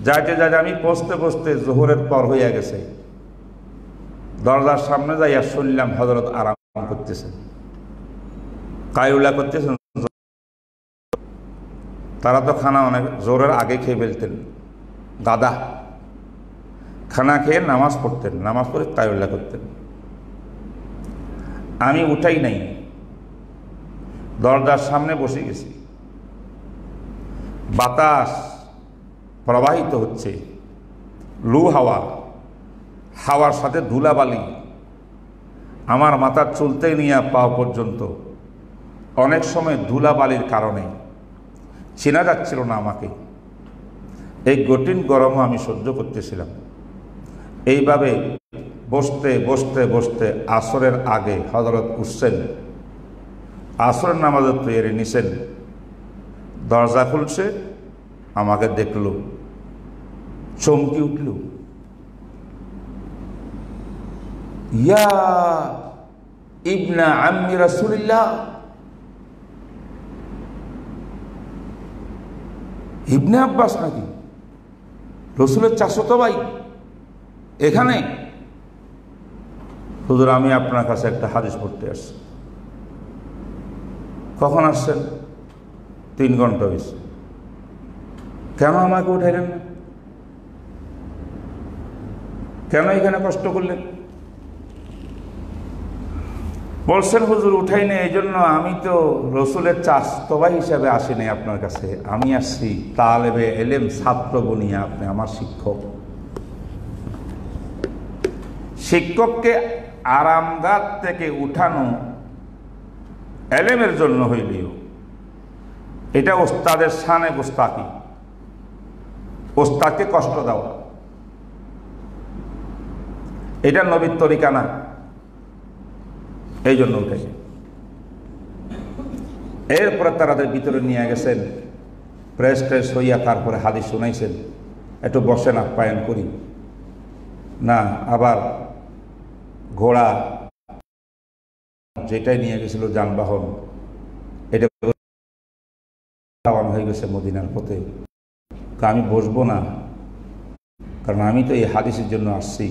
যাইতে যাইতে আমি পৌঁছতে পৌঁছতে জোহরের পর হইয়া গেছে। দরজার সামনে যাইয়া শুনলাম হযরত আরাম করতেছেন, কায়ুলা করতেছেন। তারা তো খানা অনেক জোরের আগে খেয়ে ফেলতেন, গাদা খানা খেয়ে নামাজ পড়তেন, নামাজ পড়ে কায়ুলা করতেন। আমি উঠাই নাই, দরজার সামনে বসে গেছি। বাতাস প্রবাহিত হচ্ছে, লু হাওয়া, হাওয়ার সাথে ধুলাবালি আমার মাথার চুলতে নিয়ে পাওয়া পর্যন্ত। অনেক সময় ধুলাবালির কারণে চেনা যাচ্ছিল না আমাকে। এই কঠিন গরমও আমি সহ্য করতেছিলাম। এইভাবে বসতে বসতে বসতে আসরের আগে হযরত উঠছেন, আসরের নামাজের তৈরি নিছেন। দরজা খুলছে, আমাকে দেখল, চমকি উঠল, ইয়া ইবনা আম্মি রাসূলিল্লাহ, ইবনে আব্বাস নাকি, রসুলের চাচাতো ভাই এখানে? হুজুর, আমি আপনার কাছে একটা হাদিস পড়তে আসছি। কখন আসছেন? 3 ঘন্টা হয়েছে। কেন আমাকে উঠাইলেন না? কেন এখানে কষ্ট করলেন? বলছেন, হুজুর উঠাই না, এই জন্য আমি তো রসুলের চাচাতো ভাই হিসাবে আসিনি আপনার কাছে, আমি আসছি তালেবে এলেম, ছাত্র বনিয়া, আপনি আমার শিক্ষক। শিক্ষককে আরামগাহ থেকে উঠানো এলেমের জন্য হইলেও এটা ওস্তাদের শানে গোস্তাকি, ওস্তাদকে কষ্ট দেওয়া, এটা নবীর তরিকা না। এই জন্য উঠেছে। এরপরে তাদের ভিতরে নিয়ে গেছেন, প্রেস ট্রেস হইয়া তারপরে হাদিস শুনাইছেন। একটু বসেন, আপ্যায়ন করি না। আবার ঘোড়া যেটাই নিয়ে গেছিল যানবাহন, এটা হয়ে গেছে মদিনার পথে। আমি বসবো না, কারণ আমি তো এই হাদিসের জন্য আসছি।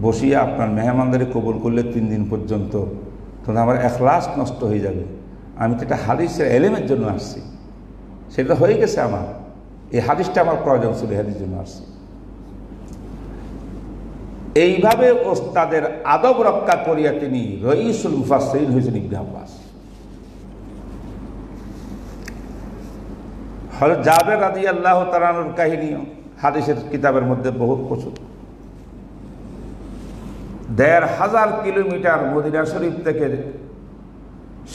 বসিয়া আপনার মেহমানদারি কবুল করলে 3 দিন পর্যন্ত, তখন আমার এখলাস নষ্ট হয়ে যাবে। আমি তো এটা হাদিসের এলেমের জন্য আসছি, সেটা হয়ে গেছে আমার। এই হাদিসটা আমার প্রয়োজন ছিল, হাদিসের জন্য আসছি। এইভাবে ওস্তাদের আদব রক্ষা করিয়া তিনি রইসুল মুফাসসিরিন হয়েছেন ইবনে আব্বাস। হযরত জাবের রাদিয়াল্লাহু তাআলা আনহুর কাহিনী হাদিসের কিতাবের মধ্যে বহুত প্রচুর। ১৫০০ কিলোমিটার মদিনা শরীফ থেকে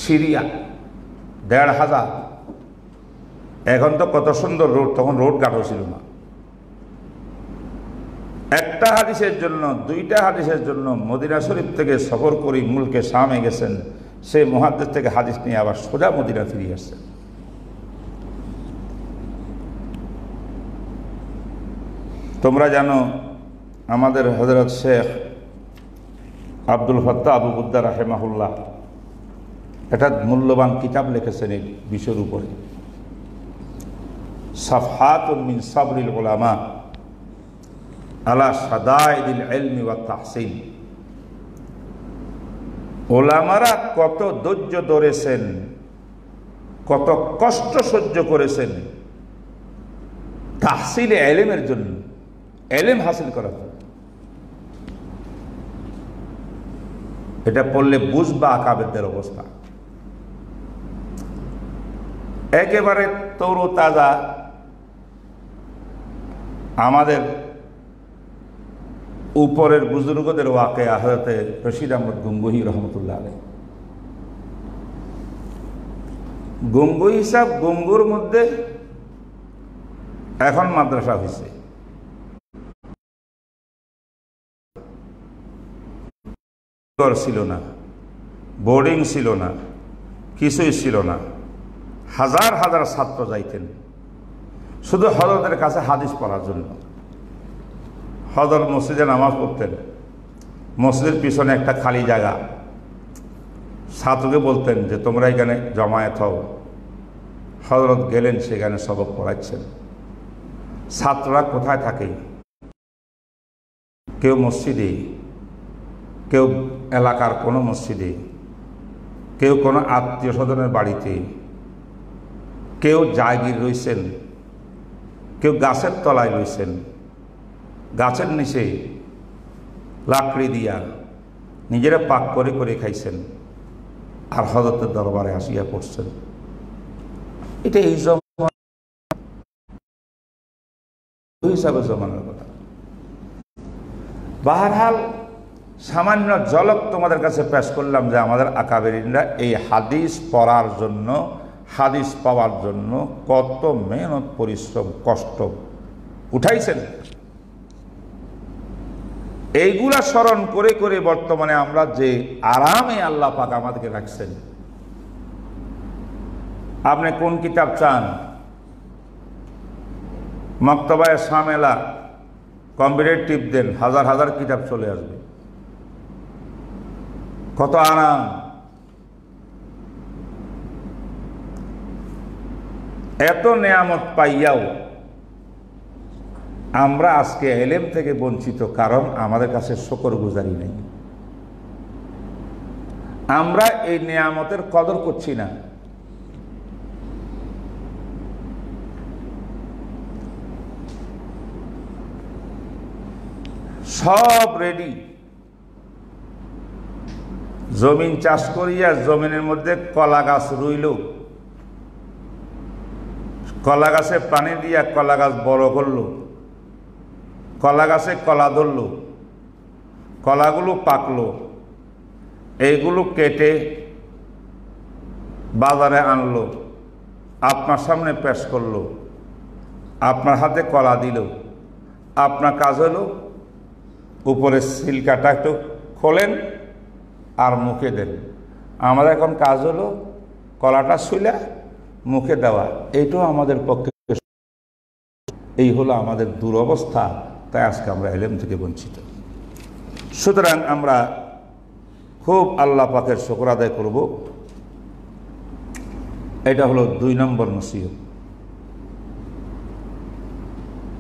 সিরিয়া, ১৫০০। এখন তো কত সুন্দর রোড, তখন রোড গাঢ় ছিল না। একটা হাদিসের জন্য, 2টা হাদিসের জন্য মদিনা শরীফ থেকে সফর করে মুলকে শামে গেছেন, সে মুহাদ্দিস থেকে হাদিস নিয়ে আবার সোজা মদিনা ফিরে আসছে। তোমরা জানো আমাদের হযরত শেখ আব্দুল ফাত্তাহ আবু বুদ্দা রাহিমাহুল্লাহ একটা মূল্যবান কিতাব লিখেছেন এই বিষয়ের উপরে, সাফহাতুন মিন সাবরিল উলামা আলা শাদাইদিল ইলমি ওয়াত তাহসিন। ওলামারা কত ধৈর্য ধরেছেন, কত কষ্ট সহ্য করেছেন তাহসিলে ইলমের জন্য, ইলম হাসিল করার জন্য। এটা পড়লে বুঝবা আকাবেরদের অবস্থা। একেবারে তরু তাজা আমাদের উপরের বুজুর্গদের ওয়াকিয়া হযরত রশিদ আহমদ গঙ্গুহি রহমতুল্লাহ আলাইহি। গঙ্গুহি সাহেব গঙ্গুর মধ্যে এখন মাদ্রাসা হয়েছে। ছিল না, বোর্ডিং ছিল না, কিছুই ছিল না। হাজার হাজার ছাত্র যাইতেন শুধু হযরতের কাছে হাদিস পড়ার জন্য। হযরত মসজিদে নামাজ পড়তেন, মসজিদের পিছনে একটা খালি জায়গা, ছাত্রকে বলতেন যে তোমরা এখানে জমায়েত হও। হযরত গেলেন, সেখানে সবক পড়াচ্ছেন। ছাত্ররা কোথায় থাকে? কেউ মসজিদে, কেউ এলাকার কোনো মসজিদে, কেউ কোনো আত্মীয় স্বজনের বাড়িতে, কেউ জায়গির রয়েছেন, কেউ গাছের তলায় রয়েছেন, গাছের নিচে লাকড়ি দিয়া নিজেরা পাক করে করে খাইছেন, আর হযরতের দরবারে আসিয়া পড়ছেন। এটা এই হিসাবে জমানোর কথা। বাহরহাল সামান্য ঝলক তোমাদের কাছে পেশ করলাম যে আমাদের আকাবেরিনরা এই হাদিস পড়ার জন্য, হাদিস পাওয়ার জন্য কত মেহনত, পরিশ্রম, কষ্ট উঠাইছেন। এইগুলা স্মরণ করে করে বর্তমানে আমরা যে আরামে আল্লাহ পাক আমাদেরকে রাখছেন। আপনি কোন কিতাব চান? মক্তবায়ে শামেলা কম্পিউটার টিপ দেন, হাজার হাজার কিতাব চলে আসবে। কত আরাম! এত নেয়ামত পাইয়াও আমরা আজকে ইলম থেকে বঞ্চিত, কারণ আমাদের কাছে শুকরগুজারি নেই। আমরা এই নেয়ামতের কদর করছি না। সব রেডি, জমিন চাষ করিয়া জমিনের মধ্যে কলা গাছ রইল, কলা গাছে পানি দিয়া কলা গাছ বড় করলো, কলা গাছে কলা ধরল, কলাগুলো পাকলো, এইগুলো কেটে বাজারে আনলো, আপনার সামনে পেশ করলো, আপনার হাতে কলা দিল। আপনার কাজ হলো উপরে সিলকাটা একটু খোলেন আর মুখে দেন। আমাদের এখন কাজ হলো কলাটা শুইলা মুখে দেওয়া। এইটাও আমাদের পক্ষে, এই হলো আমাদের দুরবস্থা। তাই আজকে আমরা ইলম থেকে বঞ্চিত। সুতরাং আমরা খুব আল্লাহ পাকের শুকর আদায় করব। এটা হলো 2 নম্বর নসিহত।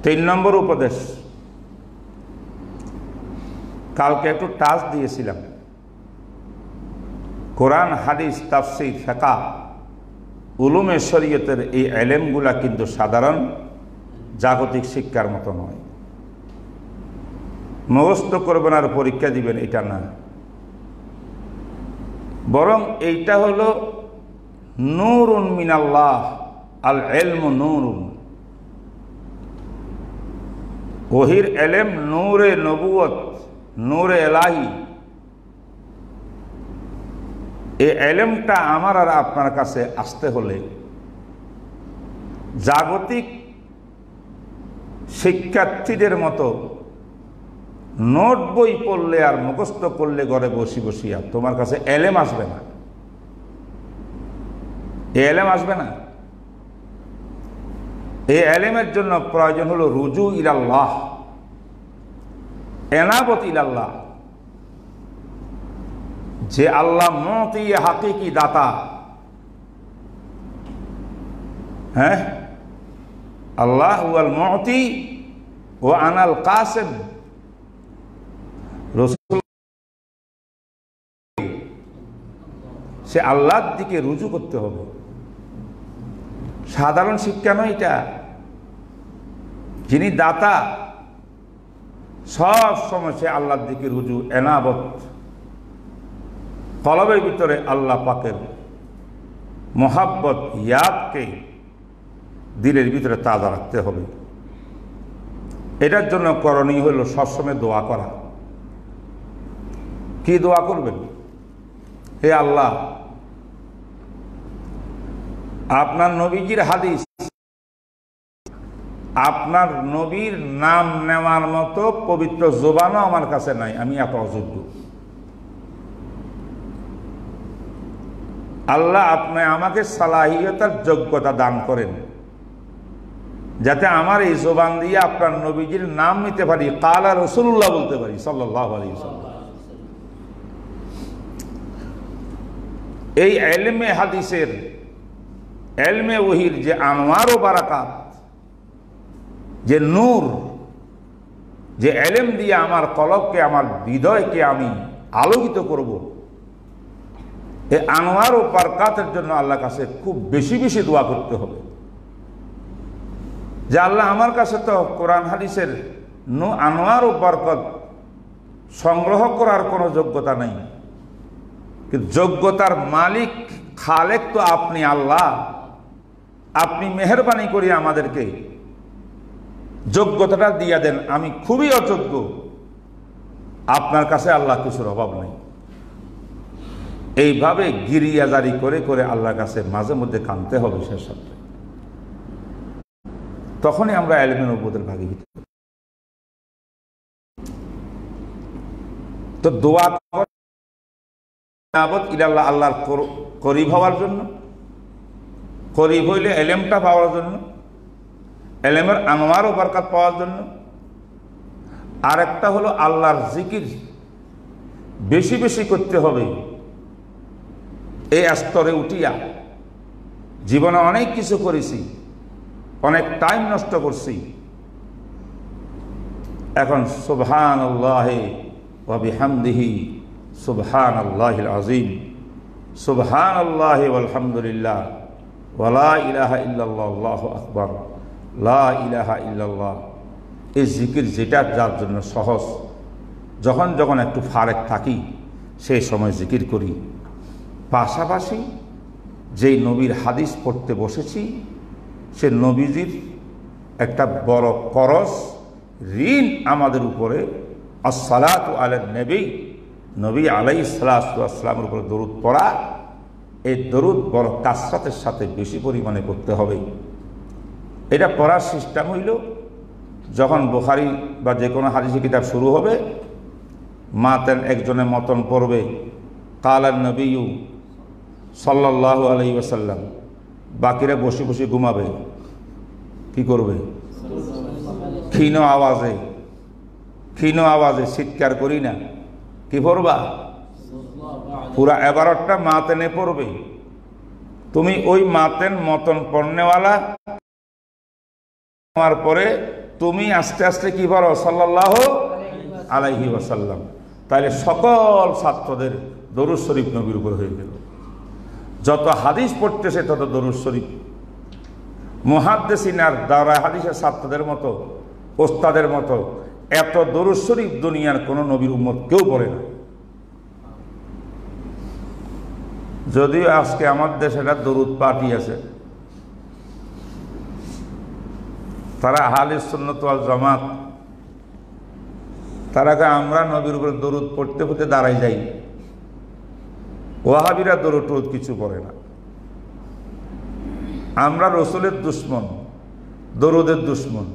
3 নম্বর উপদেশ, কালকে একটু টাচ দিয়েছিলাম। কোরআন, হাদিস, তাফসীর, ফিকহ, উলুমে শরীয়তের এই ইলমগুলা কিন্তু সাধারণ জাগতিক শিক্ষার মতো নয়। মুখস্থ করবেন আর পরীক্ষা দিবেন, এটা না। বরং এইটা হলো নূরুন মিনাল্লাহ, আল ইলমু নূরুন। ওহির ইলম নূরে নবুয়ত, নূরে এলাহি। এই ইলমটা আমার আর আপনার কাছে আসতে হলে জাগতিক শিক্ষার্থীদের মতো নোট বই পড়লে আর মুখস্থ করলে ঘরে বসি বসিয়া তোমার কাছে ইলম আসবে না। এই এলেম আসবে না। এই এলেমের জন্য প্রয়োজন হলো রুজু ইলাল্লাহ, এনাবত ইলাল্লাহ, যে আল্লাহ মুতি হাকিকি দাতা। হ্যাঁ, আল্লাহ হুয়াল মুতি ওয়া আনাল কাসিম। রাসূল সে আল্লাহর দিকে রুজু করতে হবে। সাধারণ শিক্ষা নয় এটা। যিনি দাতা সব সময় সে আল্লাহর দিকে রুজু, এনাবত, কলবের ভিতরে আল্লাহ পাকের মোহাব্বত, ইয়াদকে দিলের ভিতরে তাজা রাখতে হবে। এটার জন্য করণীয় হলো সবসময় দোয়া করা। কি দোয়া করবেন? হে আল্লাহ, আপনার নবীজির হাদিস, আপনার নবীর নাম নেওয়ার মতো পবিত্র জবানও আমার কাছে নাই, আমি এত অযোগ্য। আল্লাহ আপনি আমাকে সালাহিয়তার যোগ্যতা দান করেন, যাতে আমার এই জবান দিয়ে আপনার নবীজির নাম নিতে পারি, কালা রাসূলুল্লাহ বলতে পারি সাল্লাল্লাহু আলাইহি ওয়াসাল্লাম। এই ইলমে হাদিসের, ইলমে ওহীর যে আনওয়ার ও বারাকাত, যে নূর, যে ইলম দিয়ে আমার কলবকে, আমার হৃদয়কে আমি আলোকিত করব, এই আনওয়ার ও বারাকাতের জন্য আল্লাহর কাছে খুব বেশি বেশি দোয়া করতে হবে। যে আল্লাহ, আমার কাছে তো কোরআন হাদিসের আনওয়ার ও বরকত সংগ্রহ করার কোনো যোগ্যতা নেই, কিন্তু যোগ্যতার মালিক খালেক তো আপনি আল্লাহ। আপনি মেহেরবানি করে আমাদেরকে যোগ্যতাটা দিয়ে দেন। আমি খুবই অযোগ্য, আপনার কাছে আল্লাহ কিছুর অভাব নেই। এইভাবে গিরিয়াজারি করে করে আল্লাহর কাছে মাঝে মধ্যে কাঁদতে হবে। শেষ সাথে তখনই আমরা ইলমের উপদের ভাগী হতে পারি। তো দোয়া ইলাল্লাহ, আল্লাহর করিব হওয়ার জন্য, করিব হইলে ইলমটা পাওয়ার জন্য, ইলমের আনওয়ার ও বরকত পাওয়ার জন্য। আর একটা হলো আল্লাহর জিকির বেশি বেশি করতে হবে। এই স্তরে উঠিয়া জীবনে অনেক কিছু করেছি, অনেক টাইম নষ্ট করছি, এখন সুবহানাল্লাহি ওয়া বিহামদিহি সুবহানাল্লাহিল আযীম, সুবহানাল্লাহি ওয়াল হামদুলিল্লাহ ওয়া লা ইলাহা ইল্লাল্লাহ আল্লাহু আকবার, লা ইলাহা ইল্লাল্লাহ। এই জিকির যেটা যার জন্য সহজ, যখন যখন একটু ফারেক থাকি সেই সময় জিকির করি। পাশাপাশি যেই নবীর হাদিস পড়তে বসেছি, সে নবীজির একটা বড় করজ, ঋণ আমাদের উপরে। আসসালাতু আলা নবী, নবী আলাইহিস সালাতু ওয়াস সালামের উপরে দরুদ পড়া, এই দরুদ বড় কাসরাতের সাথে বেশি পরিমাণে করতে হবে। এটা পড়ার সিস্টেম হইল, যখন বুখারী বা যে কোনো হাদিসের কিতাব শুরু হবে, মাতেন একজনে মতন পড়বে, কালান নবিয়্যু সাল্লাল্লাহু আলাইহি ওয়াসাল্লাম, বাকিরা বসে বসে ঘুমাবে। কি করবে? ক্ষীণ আওয়াজে চিৎকার করি না, কি পড়বা? পুরা 11টা মাতেনে পড়বে। তুমি ওই মাতেন মতন পড়নেওয়ালা হওয়ার পরে তুমি আস্তে আস্তে কি পড়ো? সাল্লাল্লাহু আলাইহি ওয়াসাল্লাম। তাহলে সকল ছাত্রদের দরুদ শরীফ নবীর উপর হয়ে গেল। যত হাদিস পড়তেছে তত দরুদ শরীফ। মুহাদ্দিসিন আর দাওরা হাদিসের ছাত্রদের মতো, ওস্তাদের মতো এত দরুদ শরীফ দুনিয়ার কোন নবীর উম্মত কেউ পড়ে না। যদিও আজকে আমার দেশে একটা দরুদ পার্টি আছে, তারা আহলে সুন্নাত ওয়াল জামাত, তারা আমরা নবীর উপরে দরুদ পড়তে পড়তে দাঁড়াই যাই। ওয়াহাবিরা দরুদ কিছু পড়ে না। আমরা রসুলের দুশ্মন, দরুদের দুশ্মন।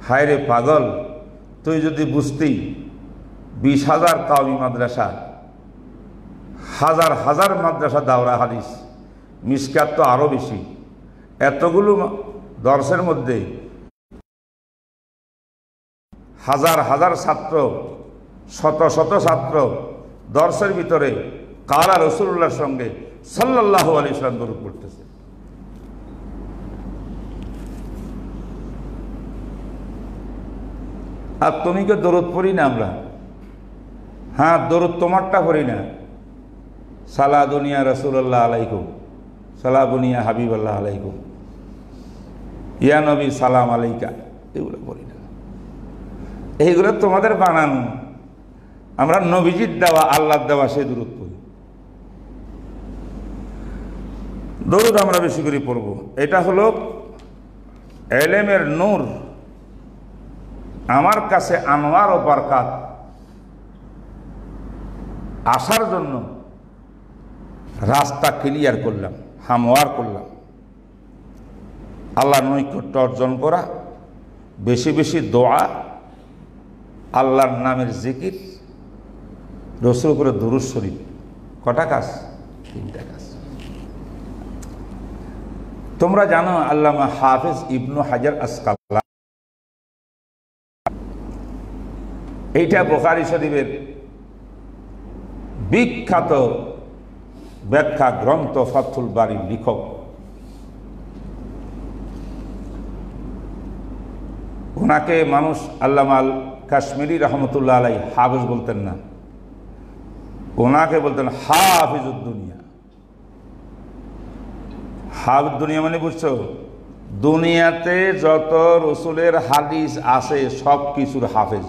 হায় রে পাগল, তুই যদি বুঝতি 20,000 কাওমি মাদ্রাসা, হাজার হাজার মাদ্রাসা দাওরা হাদিস, মিশকাত তো আরও বেশি। এতগুলো দর্শের মধ্যে হাজার হাজার ছাত্র, শত শত ছাত্র দর্শের ভিতরে কালা রাসূলুল্লাহর সঙ্গে সাল্লাল্লাহু আলাইহি ওয়াসাল্লাম দরুদ পড়তেছে। আর তুমি কে দরুদ পড়ি না আমরা? হ্যাঁ, দরুদ তোমারটা পড়ি না। সালা দুনিয়া রাসূলুল্লাহ আলাইকুম, সালাবুনিয়া হাবিবাল্লাহ আলাইকুম, ইয়া নবী সালাম আলাইকা, এগুলো পড়ি না। এইগুলো তোমাদের বানানো। আমরা নবীজির দেওয়া, আল্লাহর দেওয়া সেই দরুদ পড়ি। দরুদ আমরা বেশি করে পড়ব। এটা হলো ইলমের নূর, আমার কাছে আনোয়ার ও বরকত আসার জন্য রাস্তা ক্লিয়ার করলাম, হামওয়ার করলাম। আল্লাহর নৈকট্য অর্জন করা, বেশি বেশি দোয়া, আল্লাহর নামের জিকির, রাসূল উপরে দুরূদ শরীফ। কটা কাজ? 3টা কাজ। তোমরা জানো আল্লামা হাফেজ ইবনু হাজার আসকালানি, এইটা বুখারী শরীফের বিখ্যাত ব্যাখ্যা গ্রন্থ ফাথুল বারীর লেখক। ওনাকে মানুষ আল্লামা আল কাশ্মীরি রহমতুল্লাহ আলাইহি হাফেজ বলতেন না, ওনাকে বলতেন হাফিজুদ দুনিয়া। হাফিজ দুনিয়া মানে বুঝছো? দুনিয়াতে যত রসুলের হাদিস আছে সব কিছুর হাফেজ।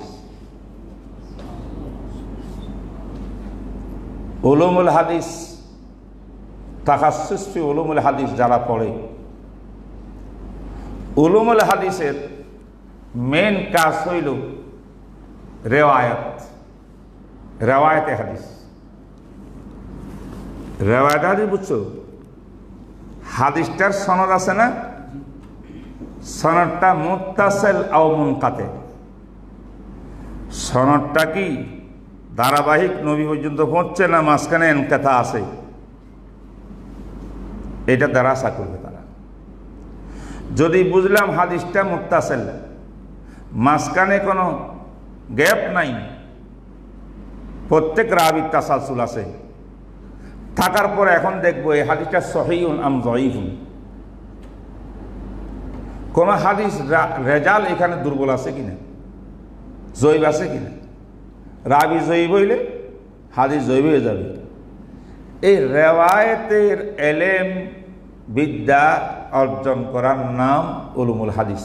উলুমুল হাদিস, তাখাসসুস ফি উলুমুল হাদিস যারা পড়ে, উলুমুল হাদিসের মেন কাজ হইল রেওয়ায়াত, রেওয়ায়াতে হাদিস। রেওয়ায়াত হাদিস বুঝছো? হাদিসটার সনদ আছে না, সনদটা মুত্তাসিল আও মুনকাতি। সনদটা কি ধারাবাহিক নবী পর্যন্ত পৌঁছছে না মাঝখানে ইনকাতা আছে, এটা দারাসা করবে তারা। যদি বুঝলাম হাদিসটা মুত্তাসিল, মাঝখানে কোনো গ্যাপ নাই, প্রত্যেক রাবীর তাসালসুল আছে, থাকার পরে এখন দেখবো এই হাদিসটা সহিহুন আম যায়ীফুন। কোন হাদিস রেজাল এখানে দুর্বল আছে কিনা, জয়ীফ আছে কিনা। রাবি জয়ীফ হইলে হাদিস জয়ীফ হয়ে যাবে। এই রেওয়ায়েতের এলেম বিদ্যা অর্জন করার নাম উলুমুল হাদিস।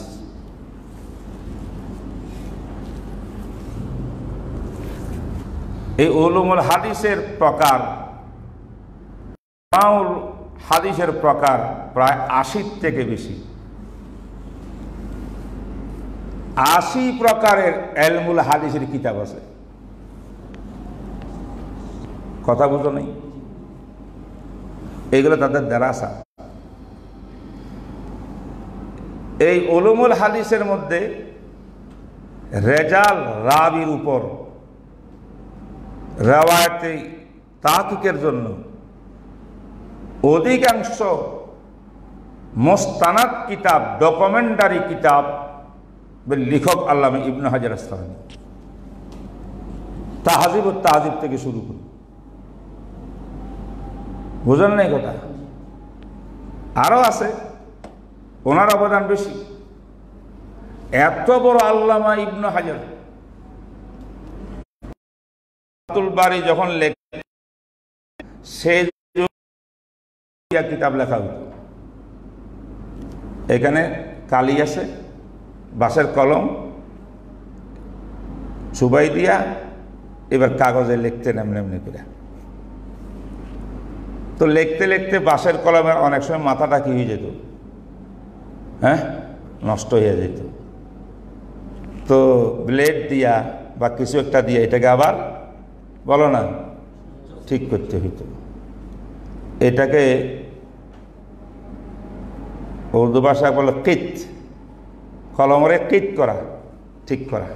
এই উলুমুল হাদিসের প্রকার, হাদিসের প্রকার প্রায় 80 থেকে বেশি। 80 প্রকারের ইলমুল হাদিসের কিতাব আছে। কথা বুঝো নাই? এইগুলো তাদের দারাসা। এই উলুমুল হাদিসের মধ্যে রেজাল রাবির উপর রিওয়ায়াতে তাহকিকের জন্য অধিকাংশ মুস্তানাদ কিতাব, ডকুমেন্টারি কিতাব লেখক আল্লামা ইবনে হাজার আসকালানী। তাহজিব ও তাহজিব থেকে শুরু করি, বুঝলেন না এই কথা? আরো আছে, ওনার অবদান বেশি। এত বড় আল্লামা ইবনে হাজার ফাথুল বারী যখন লেখে, সে কিতাব লেখা হতো, এখানে কালি আছে, বাঁশের কলম, চুবাই দিয়া এবার কাগজে লিখতেন এমনি এমনি করে। তো লিখতে লিখতে বাঁশের কলমের অনেক সময় মাথাটা কি হয়ে যেত, হ্যাঁ, নষ্ট হয়ে যেত। তো ব্লেড দিয়া বা কিছু একটা দিয়ে এটাকে আবার বলো না ঠিক করতে হইতো। এটাকে উর্দু ভাষায় বলে কিত, কলমরে কিত করা, ঠিক করা।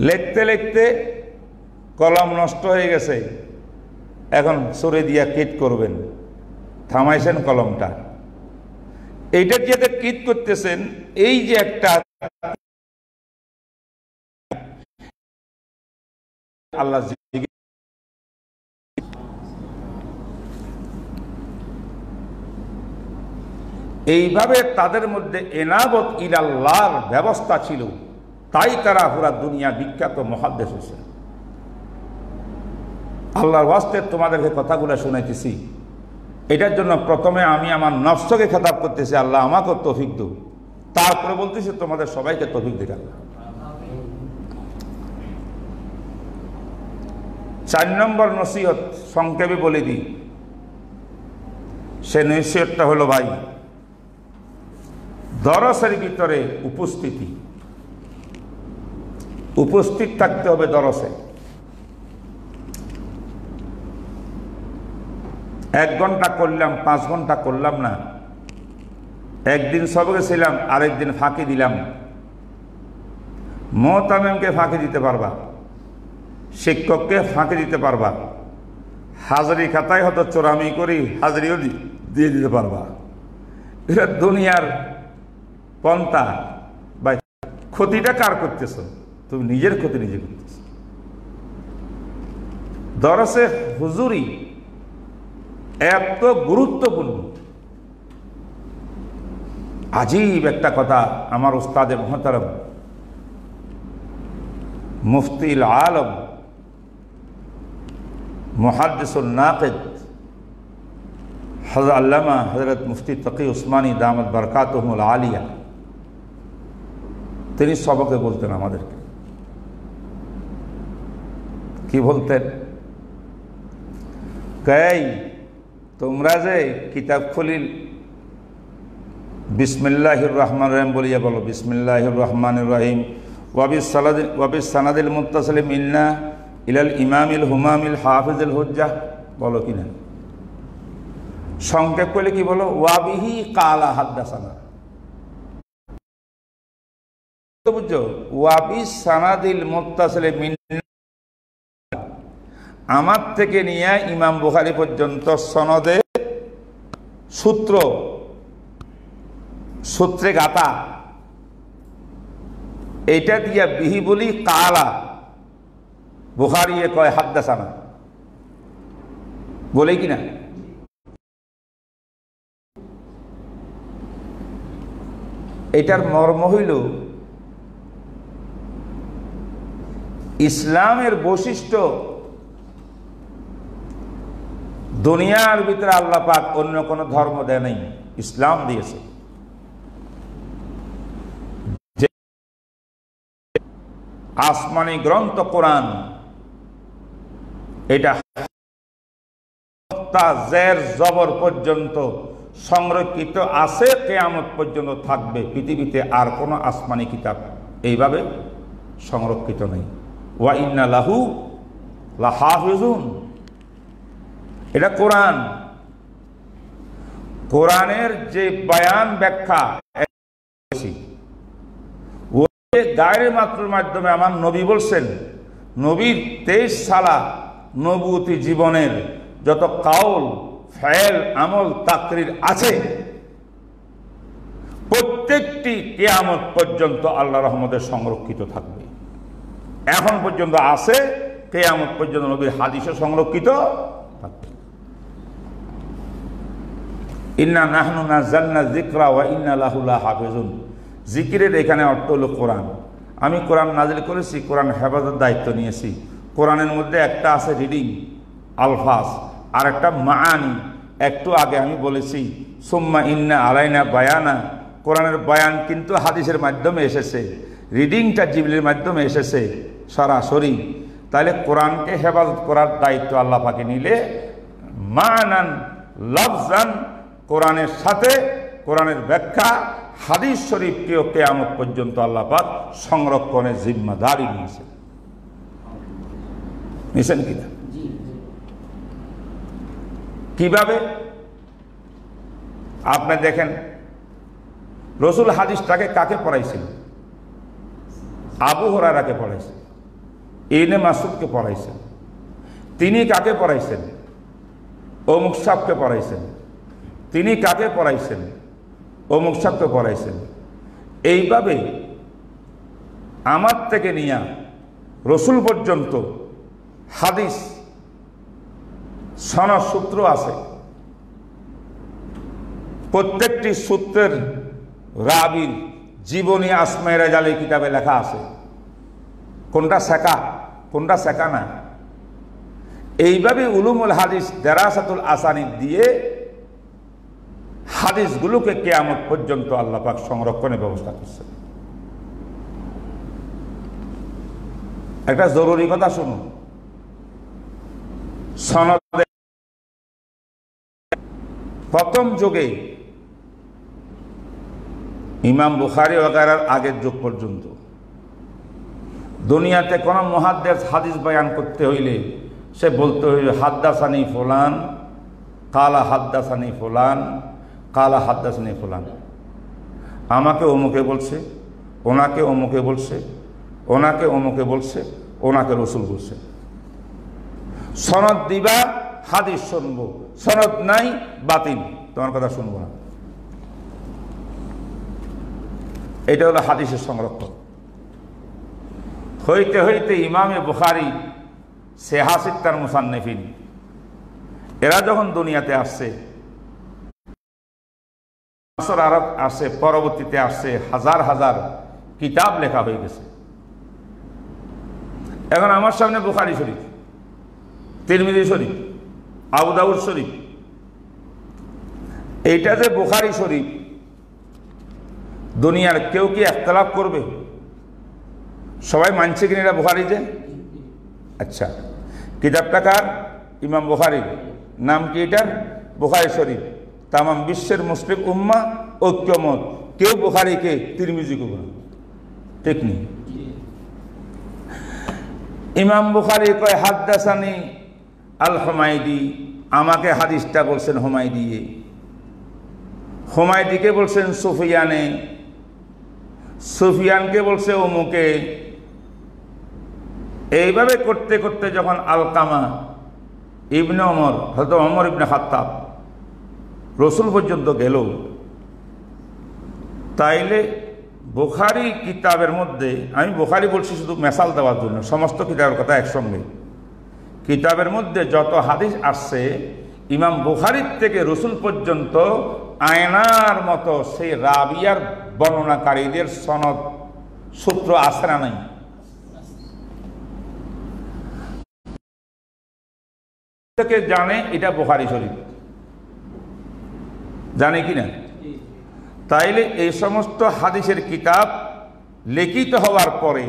লিখতে লিখতে কলম নষ্ট হয়ে গেছে, এখন সরে দিয়া কিট করবেন, থামাইছেন কলমটা। এইটা যেটা কিট করতেছেন, এই যে একটা আল্লাহ এইভাবে তাদের মধ্যে এনাবত ইলাল্লাহর ব্যবস্থা ছিল, তাই তারা পুরা দুনিয়া বিখ্যাত মুহাদ্দিস হয়েছে। আল্লাহর ওয়াস্তে তোমাদেরকে কথাগুলো শুনাইতেছি, এটার জন্য প্রথমে আমি আমার নফসকে খেতাব করতেছি, আল্লাহ আমাকে তৌফিক দাও, তারপরে বলতেছি তোমাদের সবাইকে তৌফিক দিক আল্লাহ। 4 নম্বর নসিহত সংক্ষেপে বলে দিই। সে নসিহতটা হলো ভাই, দরসের ভিতরে উপস্থিত থাকতে হবে। দরসে 1 ঘন্টা করলাম, 5 ঘন্টা করলাম না, একদিন সবকে ছিলাম, আরেকদিন ফাঁকি দিলাম। মুতামিমকে ফাঁকি দিতে পারবা, শিক্ষককে ফাঁকি দিতে পারবা, হাজারি খাতায় হয়তো চোরামি করি হাজারিও দিয়ে দিতে পারবা। এটা দুনিয়ার পন্থা। বা ক্ষতিটা কার করতেছ? তুমি নিজের ক্ষতি নিজে করতেছ। দরসে হুজুরি এত গুরুত্বপূর্ণ। আজীব একটা কথা আমার উস্তাদে মুহতারম মুফতিল আলম মুহাদ্দিসুন নাকিদ হযরত আল্লামা হযরত মুফতি তকি উসমানী দামাত বরকাতুহুল আলিয়া, তিনি সবকে বলতেন আমাদেরকে। কি বলতেন? কই তোমরা যে কিতাব খুলিল বিসমিল্লাহির রহমানির রহিম বলিয়া বলো, বিসমিল্লাহির রহমানির রহিম ওয়াবিস সানাদিল মুত্তাসিলিম ইন্না ইলাল ইমামিল হুমামিল হাফিজুল হুজ্জাহ বলো কিনা? সংক্ষেপ করলে কি বলো? ওয়াবিহি কালা হাদ্দাসানা। বুঝছো? ওয়াবিস সানাদিল মুত্তাসিলিম আমার থেকে নিয়ে ইমাম বুখারী পর্যন্ত সনদে সূত্রে গাতা, এইটা দিয়া বিহি বলি কালা, বুখারী কয় হাদ্দাসানা বলে কিনা? এটার মর্ম হইল ইসলামের বৈশিষ্ট্য দুনিয়ার ভিতরে আল্লাহ পাক অন্য কোন ধর্ম দেয় নাই, ইসলাম দিয়েছে। আসমানি গ্রন্থ কোরআন, এটা জের জবর পর্যন্ত সংরক্ষিত আছে, কিয়ামত পর্যন্ত থাকবে। পৃথিবীতে আর কোন আসমানি কিতাব এইভাবে সংরক্ষিত নেই। ওয়া ইন্না লাহু লাহাফিজুন, এটা কোরআন। কোরআনের যে বয়ান ব্যাখ্যা গায়রে মাত্রর মাধ্যমে আমার নবী বলছেন, নবীর 23 সালা নবুয়তি জীবনের যত কাউল ফেল আমল তাকরির আছে, প্রত্যেকটি কিয়ামত পর্যন্ত আল্লাহ রহমতে সংরক্ষিত থাকবে। এখন পর্যন্ত আছে, কিয়ামত পর্যন্ত নবীর হাদিসে সংরক্ষিত থাকবে। ইন্না নাহনু নাযালনা যিকরা ওয়া ইন্না লাহু লাহাফিজুন। জিকিরের এখানে অর্থ হলো কোরআন। আমি কোরআন নাজিল করেছি, কোরআন হেফাজতের দায়িত্ব নিয়েছি। কোরআনের মধ্যে একটা আছে রিডিং আলফাজ, আর একটা মাআনি। একটু আগে আমি বলেছি সুম্মা ইন্না আলাইনা বায়ানা, কোরআনের বয়ান কিন্তু হাদিসের মাধ্যমে এসেছে, রিডিংটা জিবরিলের মাধ্যমে এসেছে সরাসরি। তাহলে কোরআনকে হেফাজত করার দায়িত্ব আল্লাহ পাকে নিলে মানান লফজান, কোরআনের সাথে কোরআনের ব্যাখ্যা হাদিস শরীফকেও কিয়ামত পর্যন্ত আল্লাহ পাক সংরক্ষণের জিম্মাদারি নিয়েছেন। নিছেন কিনা? কিভাবে? আপনি দেখেন রসুল হাদিসটাকে কাকে পড়াইছিল? আবু হুরায়রাকে পড়াইছেন, ইবনে মাসউদকে পড়াইছেন। তিনি কাকে পড়াইছেন? অমুক সাহেবকে পড়াইছেন, তিনি কাকে পড়াইছেন, অমুক সাহেবকে পড়াইছেন। এইভাবে আমার থেকে নিয়ে রসুল পর্যন্ত হাদিস সনদ সূত্র আছে। প্রত্যেকটি সূত্রের রাবির জীবনী আসমায়ে রেজাল কিতাবে লেখা আছে, কোনটা শেখা কোনটা শেখা না। এইভাবে উলুমুল হাদিস দেরাসাতুল আসানিদ দিয়ে হাদিসগুলোকে কিয়ামত পর্যন্ত আল্লাহ পাক সংরক্ষণের ব্যবস্থা করছেন। একটা জরুরি কথা শুনুন, সনদে প্রথম যুগে ইমাম বুখারী ওয়াগারার আগের যুগ পর্যন্ত দুনিয়াতে কোন মুহাদ্দিস হাদিস বয়ান করতে হইলে সে বলতে হইল হাদ্দাসানি ফুলান কালা হাদ্দাসানি ফুলান কালা হাদ্দাসানি ফুলান। আমাকে অমুকে বলছে, ওনাকে অমুকে বলছে, ওনাকে অমুকে বলছে, ওনাকে রসুল বলছে। সনদ দিবা হাদিস শুনবো, সনদ নাই বাতিল, তোমার কথা শুনবো না। এটা হলো হাদিসের সংরক্ষণ। হইতে হইতে ইমামে বুখারী সিত্তার মুসান্নিফিন এরা যখন দুনিয়াতে আসছে, আরব আসছে, পরবর্তীতে আসছে, হাজার হাজার কিতাব লেখা হয়ে গেছে। এখন আমার সামনে বুখারী শরীফ, তিরমিজি শরীফ, আবু দাউদ শরীফ। এইটা যে বুখারী শরীফ, দুনিয়ার কেউ কি ইখতিলাফ করবে? সবাই মানছে কিনা এটা বুখারী যে? আচ্ছা, কিতাবটা কার? ইমাম বুখারী। নাম কি এটার? বুখারী শরীফ। তাম বিশ্বের মুসলিম উম্মাহ ঐক্যমত, কেউ বুখারীকে তিরমিজি করবে না, ঠিক নেই। ইমাম বুখারী কয় হাদ্দাসানি আল হুমায়দি, আমাকে হাদিসটা বলছেন হুমায়দি, হুমায়দিকে বলছেন সুফিয়ানে, সুফিয়ানকে বলছে অমুকে। এইভাবে করতে করতে যখন আলকামা ইবনে ওমর, হযরত ওমর ইবনে খাত্তাব রসুল পর্যন্ত গেল, তাইলে বুখারী কিতাবের মধ্যে, আমি বুখারী বলছি শুধু মেসাল দেওয়ার জন্য, সমস্ত কিতাবের কথা একসঙ্গে, কিতাবের মধ্যে যত হাদিস আসছে ইমাম বুখারীর থেকে রসুল পর্যন্ত আয়নার মতো সেই রাবিয়ার বর্ণনাকারীদের সনদ সূত্র আছে না নাই? থেকে জানে এটা বুখারী শরীফ, জানে কি না? তাইলে এই সমস্ত হাদিসের কিতাব লিখিত হওয়ার পরে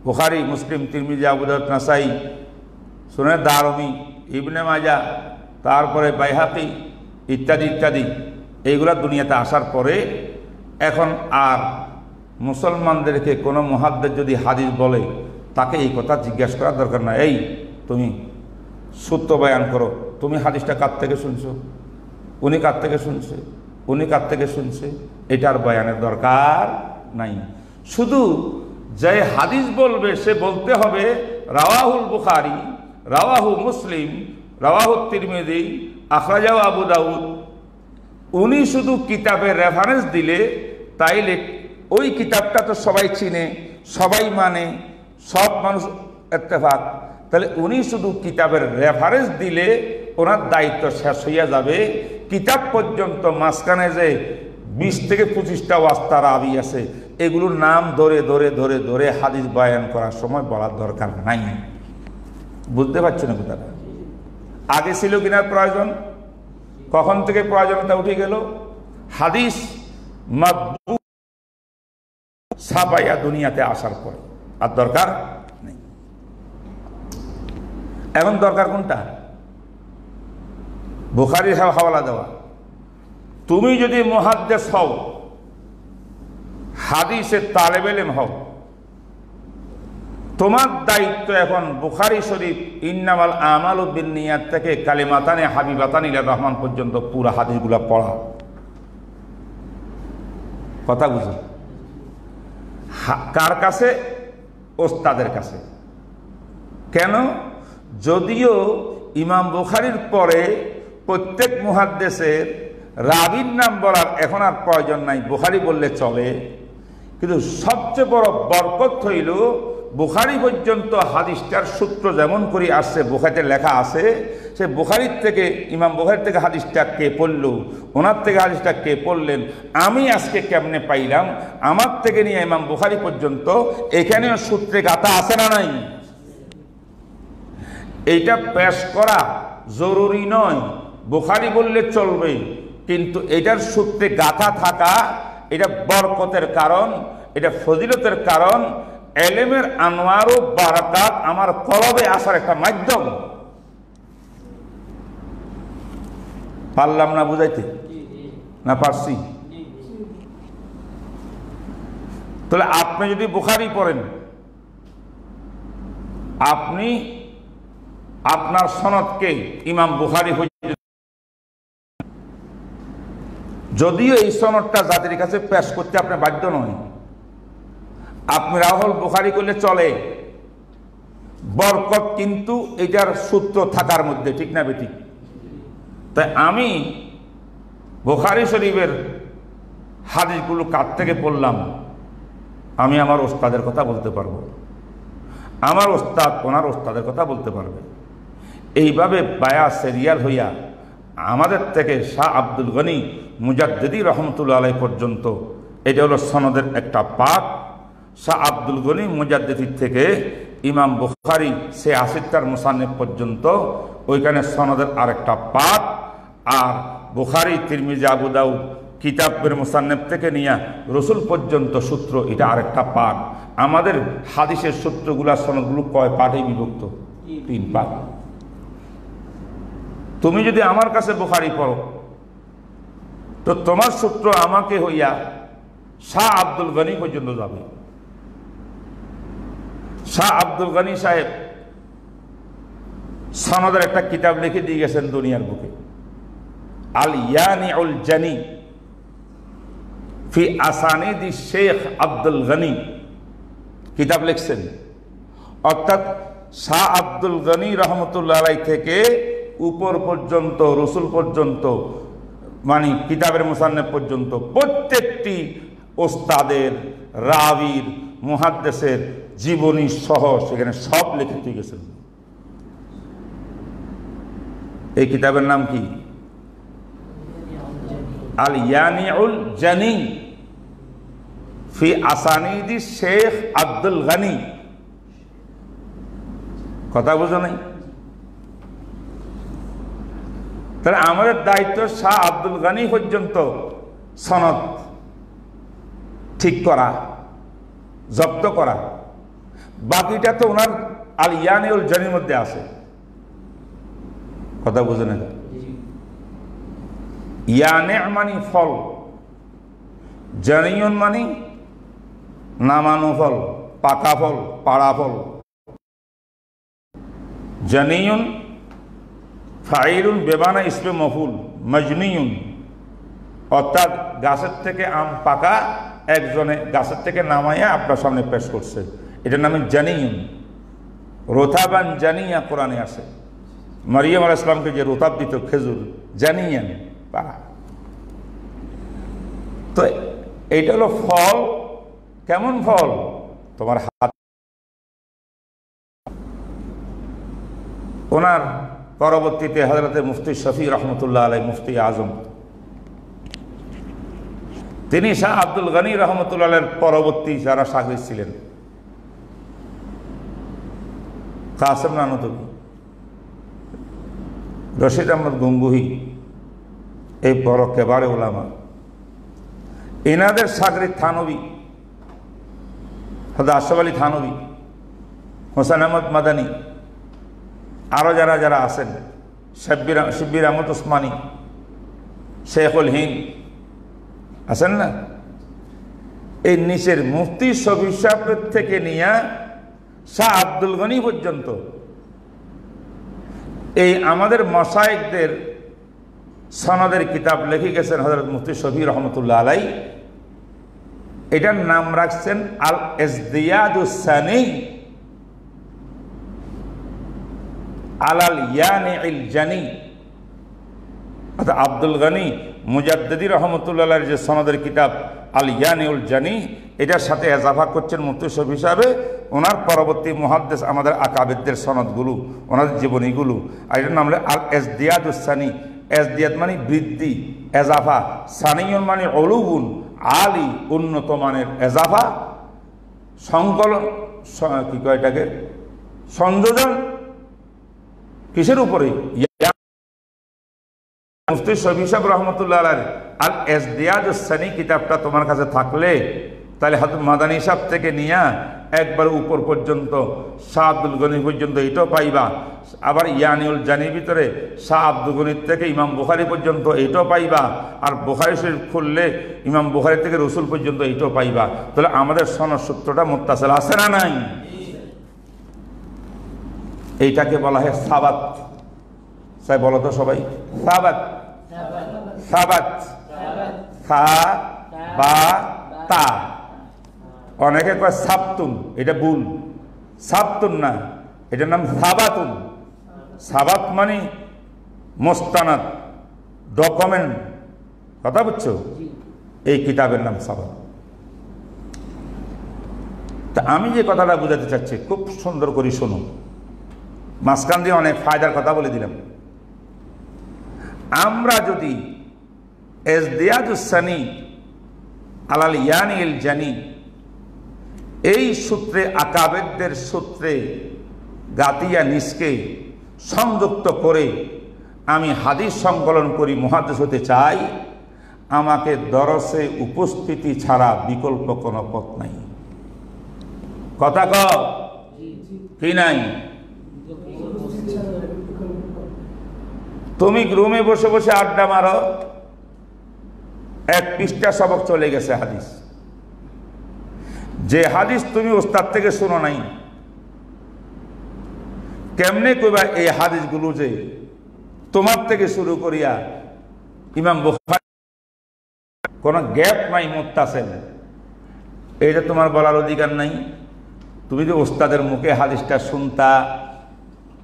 বুখারী, মুসলিম, তিরমিজি, আবু দাউদ, নাসাই, সুনান দারমি, ইবনে মাজাহ, তারপরে বাইহাকি ইত্যাদি ইত্যাদি, এইগুলা দুনিয়াতে আসার পরে এখন আর মুসলমানদেরকে কোনো মুহাদ্দিস যদি হাদিস বলে, তাকে এই কথা জিজ্ঞাসা করার দরকার না, এই তুমি সূত্র বয়ান করো, তুমি হাদিসটা কার থেকে শুনছো, উনি কার থেকে শুনছে, উনি কার থেকে শুনছে, এটার বয়ানের দরকার নাই। শুধু যে হাদিস বলবে সে বলতে হবে রাওয়াহুল বুখারী, রাওয়াহু মুসলিম, রাওয়াহু তিরমিজি, আখরাজাহু আবু দাউদ। উনি শুধু কিতাবের রেফারেন্স দিলে তাইলে ওই কিতাবটা তো সবাই চিনে, সবাই মানে, সব মানুষ ইত্তেফাক। তাহলে উনি শুধু কিতাবের রেফারেন্স দিলে ওনার দায়িত্ব শেষ হইয়া যাবে। কিতাব পর্যন্ত মাঝখানে যে 20 থেকে 25টা ওয়াস্তা রাবি আছে, এগুলোর নাম ধরে ধরে ধরে ধরে হাদিস বয়ান করার সময় বলার দরকার নাই। বুঝতে পারছো না কথাটা? আগে ছিল কিনা প্রয়োজন? কখন থেকে প্রয়োজনীয়তা উঠে গেল? হাদিস মাতবু ছাপাইয়া দুনিয়াতে আসার পর আর দরকার নেই। এখন দরকার কোনটা? বুখারীর হাওয়ালা দেওয়া। তুমি যদি মুহাদ্দিস হও, হাদিসের তালেব ইলম হও, তোমার দায়িত্ব এখন বুখারী শরীফ ইন্নামাল আমালু বিন্নিয়াত থেকে কালিমাতানে হাবিবাতানি ইলা রহমান পর্যন্ত পুরা হাদিসগুলো পড়া। কথা বুঝো? কার কাছে? ওস্তাদের কাছে। কেন? যদিও ইমাম বুখারীর পরে প্রত্যেক মুহাদ্দিসের রাবীর নাম বলার এখন আর প্রয়োজন নাই, বুখারী বললে চলে। কিন্তু সবচেয়ে বড় বরকত হইল বুখারী পর্যন্ত হাদিসটার সূত্র যেমন করে আসছে, বুখারীতে লেখা আছে, সে বুখারীর থেকে ইমাম বুখারীর থেকে হাদিসটা কে পড়ল, ওনার থেকে হাদিসটা কে পড়লেন, আমি আজকে কেমনে পাইলাম, আমার থেকে নিয়ে ইমাম বুখারী পর্যন্ত এখানেও সূত্রে গাথা আছে না নাই? এইটা পেশ করা জরুরি নয়, বুখারী বললে চলবে, কিন্তু এটার সূত্রে গাথা থাকা এটা বরকতের কারণ, এটা ফজিলতের কারণ, এলেমের আনোয়ার ও বারাকাত আমার কলবে আসার একটা মাধ্যম। পারলাম না বুঝাইতে? না পারছি? তাহলে আপনি যদি বুখারী পড়েন, আপনি আপনার সনদকে ইমাম বুখারী হইতে, যদিও এই সনদটা জাতির কাছে পেশ করতে আপনি বাধ্য নয়, আপনি রাহুল বুখারী করলে চলে, বরকত কিন্তু এটার সূত্র থাকার মধ্যে, ঠিক না বেঠিক? তাই আমি বুখারী শরীফের হাদিসগুলো কার থেকে পড়লাম, আমি আমার ওস্তাদের কথা বলতে পারবো, আমার ওস্তাদ ওনার ওস্তাদের কথা বলতে পারবে। এইভাবে বায়া সিরিয়াল হইয়া আমাদের থেকে শাহ আব্দুল গনি মুজাদ্দিদি রহমতুল্লাহ আলাইহি পর্যন্ত, এটা হলো সনদের একটা পাক। শাহ আব্দুল গনি মুজাদ্দিদি থেকে ইমাম বুখারী সে ৮০টার মুসান্নিফ পর্যন্ত, ওইখানে সনদের আরেকটা পাক। আর বুখারী, তিরমিজি, আবু দাউদ কিতাবের মুসান্নিফ থেকে নিয়ে রসুল পর্যন্ত সূত্র, এটা আরেকটা পাক। আমাদের হাদিসের সূত্রগুলা সনদগুলো কয় পাঠে বিভক্ত? ৩ পাক। তুমি যদি আমার কাছে বুখারী পড়ো, তো তোমার সূত্র আমাকে হইয়া শাহ আব্দুল গনি পর্যন্ত যাবে। শাহ আব্দুল গনি সাহেব সনদের একটা কিতাব লিখে দিয়ে গেছেন দুনিয়ার বুকে, আল ইয়ানিউল জানি ফি আসানিদি শেখ আব্দুল গনি কিতাব লিখছেন। অর্থাৎ শাহ আব্দুল গনি রহমতুল্লাহ আলাইহি থেকে উপর পর্যন্ত, রসুল পর্যন্ত, মানে কিতাবের মুসান্নিফ পর্যন্ত প্রত্যেকটি ওস্তাদের, রাবীর, মুহাদ্দিসের জীবনী সহ সেখানে সব লিখে দিয়ে গেছেন। এই কিতাবের নাম কি? আল ইয়ানিউল জানি ফি আসানিদি শেখ আব্দুল গনি। কথা বুঝো নাই? তাহলে আমাদের দায়িত্ব শাহ আব্দুল গনি পর্যন্ত সনদ ঠিক করা, জব্দ করা। বাকিটা তো ওনার আল ইয়ানিউল জানির মধ্যে আছে। কথা বুঝে না? ইয়ানে মানে ফল, জানিউন মানে নামানো ফল, পাকা ফল, পাড়া ফল। জানিউন ফাইলুন বেমানা ইসমে মফুল, মজনিউন অর্থাৎ গাছের থেকে আম পাকা একজনে গাছের থেকে নামাইয়া আপনার সামনে পেশ করছে, এটার নামে জানিউন। রোতাবান জানিয়া কোরআনে আছে, মারিয়াম আলাইহিস সালামকে যে রোতাব দিত খেজুর, জানিয়ান পাড়া। তো এইটা হলো ফল। কেমন ফল? তোমার হাত। ওনার পরবর্তীতে হযরতে মুফতি শফি রহমতুল্লাহ আলাইহি, মুফতি আজম, তিনি শাহ আব্দুল গনি রহমতুল্লাহ আলাইহির পরবর্তী যারা শাগির্দ ছিলেন, কাসেম নানুতুবি, রশিদ আহমদ গঙ্গুহি, এই বড় কেবারে উলামা, এনাদের শাগির্দ থানবী, হযরত আশরাফ আলী থানবী, হোসেন আহমদ মাদানী, আরও যারা যারা আছেন, শিব্বির আহমদ ওসমানী, শেখুল হিন্দ আছেন না, এই নিচের মুফতি শফি সাহেবের থেকে নিয়ে শাহ আব্দুল গনি পর্যন্ত এই আমাদের মাশায়েখদের সনদের কিতাব লিখে গেছেন হযরত মুফতি শফি রহমতুল্লাহ আলাইহি। এটার নাম রাখছেন আল ইজদিয়াদুস সানি। আলাল ইয়ানিল জানি, অর্থাৎ আব্দুল গনি মুজাদ্দিদি রহমতুল্লাহর যে সনদের কিতাব আল ইয়ানিউল জানি, এটার সাথে এজাফা করছেন মুফতি শফি হিসাবে ওনার পরবর্তী মুহাদ্দিস আমাদের আকাবিরদের সনদগুলো, ওনাদের জীবনীগুলো। আর এটার নাম হলো আল এজদিয়াদুস সানি। এজদিয়াদ মানে বৃদ্ধি, এজাফা। সানিয়ুন মানে অলুগুন, আলী উন্নত মানের, এজাফা সংকলন, কি কয় এটাকে, সংযোজন কিসের উপরে? মুফতি শফি সাহেব রহমতুল্লাহ আলাইহি আল এজদিয়াদুস সানি কিতাবটা তোমার কাছে থাকলে তাহলে হযরত মাদানী সাহেব থেকে নিয়া একবার উপর পর্যন্ত শাহ আব্দুল গনি পর্যন্ত এটাও পাইবা। আবার ইয়ানিউল জানির ভিতরে শাহ আব্দুল গনির থেকে ইমাম বুখারী পর্যন্ত এটাও পাইবা। আর বুখারী শরীফ খুললে ইমাম বুখারী থেকে রসুল পর্যন্ত এটাও পাইবা। তাহলে আমাদের সনদ সূত্রটা মুত্তাসিল আছে না নাই? এইটাকে বলা হয় সাবাত। সাই বলো তো সবাই, সাবাত। সাবাত, সা বা তা। অনেকে কয় সাবতুন, এটা ভুল। সাবতুন না, এটার নাম সাবাতুন। সাবাত মানে মোস্তানাদ, ডকুমেন্ট। কথা বুঝছো? এই কিতাবের নাম সাবাত। তা আমি যে কথাটা বুঝাতে চাচ্ছি খুব সুন্দর করে শোনো, মাঝখান দিয়ে অনেক ফায়দার কথা বলে দিলাম। আমরা যদি এজদিয়াদুস সানি আলাল ইয়ানিল জানি এই সূত্রে, আকাবেরদের সূত্রে গাতিয়া নিসকে সংযুক্ত করে আমি হাদিস সংকলন করি, মুহাদ্দিস হতে চাই, আমাকে দরসে উপস্থিতি ছাড়া বিকল্প কোনো পথ নাই। কথা কও কি নাই? তুমি রুমে বসে বসে আড্ডা মারো, এক পৃষ্ঠা সবক চলে গেছে হাদিস। যে হাদিস তুমি ওস্তাদ থেকে শুনো নাই, কেমনে কইবা এই হাদিসগুলো যে তোমার থেকে শুরু করিয়া ইমাম বুখারী, কোন গ্যাপ নাই, মুত্তাসিল, এইটা তোমার বলার অধিকার নাই। তুমি যে ওস্তাদের মুখে হাদিসটা শুনতা,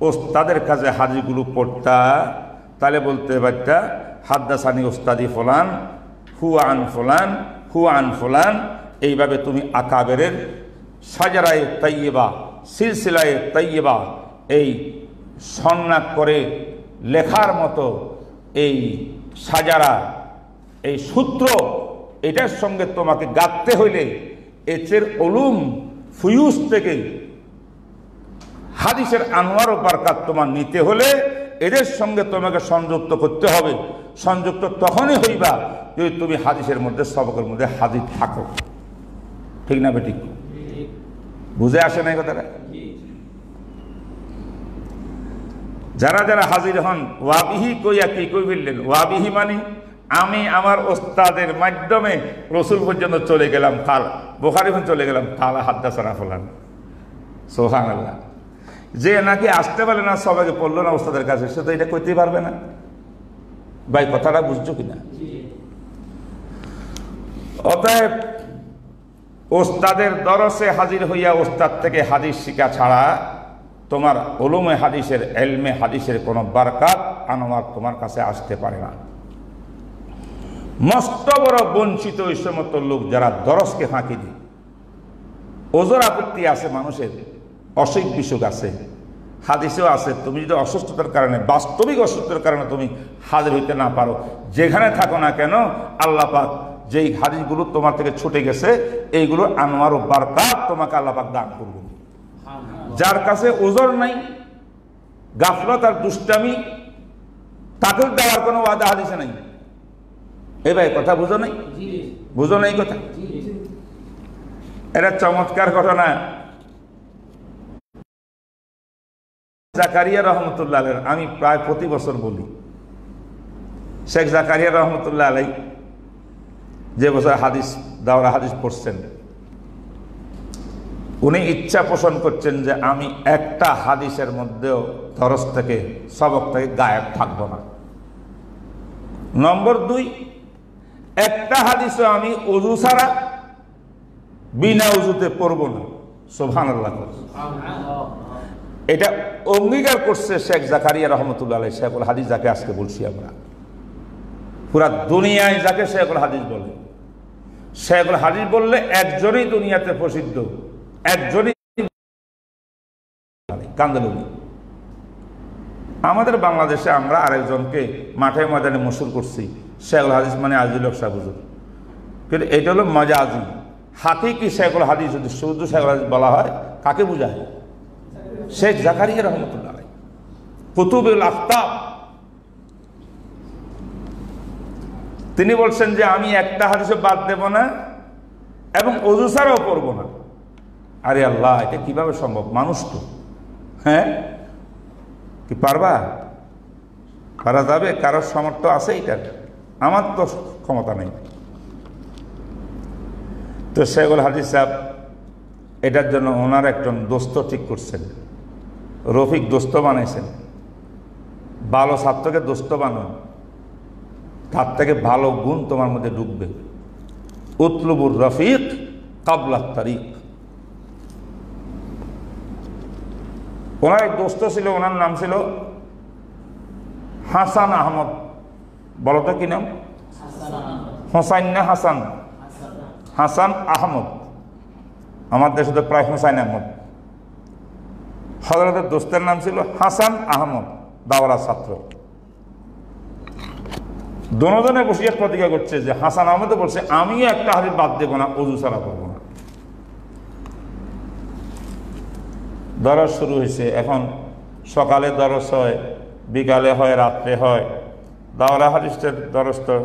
ওস্তাদের কাছে হাদিসগুলো পড়তা, তাহলে বলতে পারতা হাদ্দাসানি ওস্তাদি ফুলান, হুয়া আন ফুলান, হুয়া আন ফুলান। এইভাবে তুমি আকাবেরের সাজারায়ে তাইয়্যিবা, সিলসিলায়ে তাইয়্যিবা এই সন্ন্যাক করে লেখার মতো এই সাজারা, এই সূত্র, এটার সঙ্গে তোমাকে গাঁথতে হইলে এর উলুম ফুয়ুস থেকে হাদিসের আনোয়ার ও বারকাত তোমার নিতে হলে এদের সঙ্গে তোমাকে সংযুক্ত করতে হবে। সংযুক্ত তখনই হইবা যদি তুমি হাদিসের মধ্যে, সবকের মধ্যে হাজির থাকো। ঠিক না বেঠিক? বুঝে আসে না এই কথাটা? যারা যারা হাজির হন, ওয়াবিহি কইয়া কি কই বললেন? ওয়াবিহি মানে আমি আমার ওস্তাদের মাধ্যমে রসুল পর্যন্ত চলে গেলাম, কাল বুখারী পর্যন্ত চলে গেলাম, কালা হাদ্দাসানা ফুলান। সুবহানাল্লাহ। যে নাকি আসতে পারে না, সবাইকে পড়লো না ওস্তাদের কাছে, সে তো এটা কইতেই পারবে না। ভাই কথাটা বুঝছো কিনা? অতএব ওস্তাদের দরসে হাজির হইয়া ওস্তাদ থেকে হাদিস শিখা ছাড়া তোমার উলুমে হাদিসের, ইলমে হাদিসের কোনো বারকাত, আনোয়ার তোমার কাছে আসতে পারে না। মস্ত বড় বঞ্চিত ওই সমস্ত লোক যারা দরসকে ফাঁকি দিয়ে, ওজোর আপত্তি আছে মানুষের, অসুখ বিসুখ আছে, হাদিসেও আছে। তুমি যদি অসুস্থতার কারণে, বাস্তবিক অসুস্থতার কারণে তুমি হাজির হইতে না পারো, যেখানে থাকো না কেন, আল্লাহ পাক যেই হাদিসগুলো তোমার থেকে ছুটে গেছে এইগুলো আনোয়ার ও বারকাত তোমাকে আল্লাহ পাক দান করবে। যার কাছে ওজর নাই, গাফলত আর দুষ্টামি, তাকে দেওয়ার কোনো ওয়াদা হাদিসে নাই। এই ভাই কথা বুঝো নাই? বুঝো নাই কথা? এটা চমৎকার ঘটনা। জাকারিয়া রহমতুল্লাহ আলাইহি, আমি প্রায় প্রতি বছর বলি, শেখ জাকারিয়া রহমতুল্লাহ আলাইহি যে বছর হাদিস দাওরা হাদিস পড়ছেন, উনি ইচ্ছা পোষণ করছেন যে আমি একটা হাদিসের মধ্যেও দরস থেকে, সবক থেকে গায়েব থাকবো না। নম্বর 2, একটা হাদিসও আমি ওযু ছাড়া বিনা ওযুতে পড়ব না। সুবহানাল্লাহ। এটা অঙ্গীকার করছে শেখ জাকারিয়া রহমতুল্লাহ আলাইহি, শেখুল হাদিস যাকে আজকে বলছি আমরা। পুরা দুনিয়ায় যাকে শেখুল হাদিস বলে, শেখুল হাদিস বললে একজনই দুনিয়াতে প্রসিদ্ধ, একজনই কান্দলুনি। আমাদের বাংলাদেশে আমরা আরেকজনকে মাঠে ময়দানে মশহুর করছি, শেখুল হাদিস মানে আজিজুল হক সাহেব হুজুর, কিন্তু এটা হলো মাজাজি। হাকিকি শেখুল হাদিস যদি শুধু শেখুল হাদিস বলা হয় কাকে বোঝায়? শেখ জাকারিয়া রহমতুল্লাহ আলাইহি, কুতুবুল আফতাব। তিনি বলছেন যে আমি একটা হাদিসও বাদ দেব না এবং ওযু ছাড়াও পড়ব না। আরে আল্লাহ, এটা কিভাবে সম্ভব? মানুষ তো, হ্যাঁ, কি পারবা? পারা যাবে? কারোর সামর্থ্য আছে এটা? আমার তো ক্ষমতা নেই। তো শেখুল হাদিস সাহেব এটার জন্য ওনার একজন দোস্ত ঠিক করছেন, রফিক দোস্ত বানাইছেন। ভালো ছাত্রকে দোস্ত বানান, তার থেকে ভালো গুণ তোমার মধ্যে ঢুকবে। উতলুবুর রফিক কাবলা তারিক। ওনার এক দোস্ত ছিল, ওনার নাম ছিল হাসান আহমদ। বলো তো কি নাম? হোসাইন না হাসান? হাসান আহমদ। আমার দেশে তো প্রায় হোসাইন আহমদ। হযরতের দোস্তের নাম ছিল হাসান আহমদ, দাওরা ছাত্র। দুজনে বসিয়ে প্রতিজ্ঞা করছে যে হাসান আহমদ বলছে আমিও একটা হাদিস বাদ দেব না, ওযু ছাড়া করবো না। দরস শুরু হয়েছে। এখন সকালে দরস হয়, বিকালে হয়, রাত্রে হয়। দাওরা হাদিসের দরস তো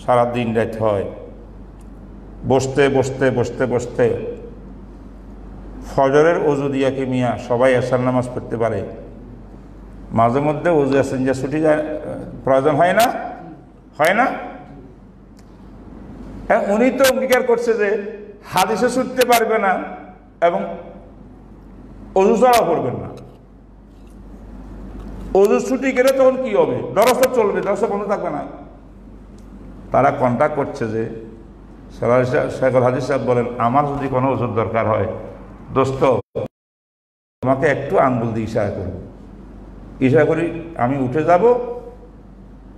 সারাদিন রাত হয়। বসতে বসতে বসতে বসতে ফজরের ওযু দিয়া কি মিয়া সবাই এশার নামাজ পড়তে পারে? মাঝে মধ্যে ওযু এসেঞ্জা ছুটি যায়, প্রয়োজন হয় না? হয় না? হ্যাঁ, উনি তো অঙ্গীকার করছে যে হাদিসে ছুটতে পারবে না এবং ওযু ছাড়াও পড়বেন না। ওযু ছুটি গেলে তখন কি হবে? দরস চলবে, দরস বন্ধ থাকবে না। তারা কন্ট্যাক্ট করছে যে শেখুল হাদিস সাহেব বলেন আমার যদি কোনো ওযুর দরকার হয়, দোস্ত তোমাকে একটু আঙ্গুল দিয়ে ইশারা করবো, ইশারা করি আমি উঠে যাব,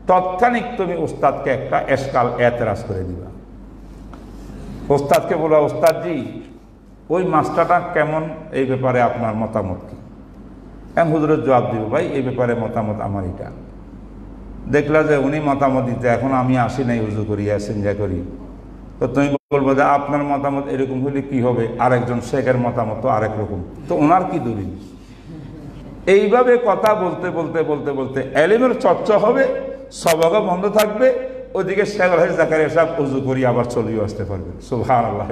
তৎক্ষণিক তুমি ওস্তাদকে একটা এশকাল এতরাজ করে দিবা। ওস্তাদকে বলবা ওস্তাদজি ওই মাস্টারটা কেমন, এই ব্যাপারে আপনার মতামত কি? আমি হুজুরের জবাব দিব, ভাই এই ব্যাপারে মতামত আমার এটা। দেখলা যে উনি মতামত দিতে, এখন আমি আসি নাই উজু করি, এসেঞ্জা করি, তো তুমি বলবো যে আপনার মতামত এরকম হলে কি হবে, আরেকজন শেখের মতামত তো আরেক রকম, তো ওনার কি দলিল? এইভাবে কথা বলতে বলতে বলতে বলতে এলিমের চর্চা হবে, সবক বন্ধ থাকবে, ওদিকে শেখুল হাদিস জাকারিয়া সাহেব উজু করি আবার চলিয়ে আসতে পারবেন। সুবহানাল্লাহ।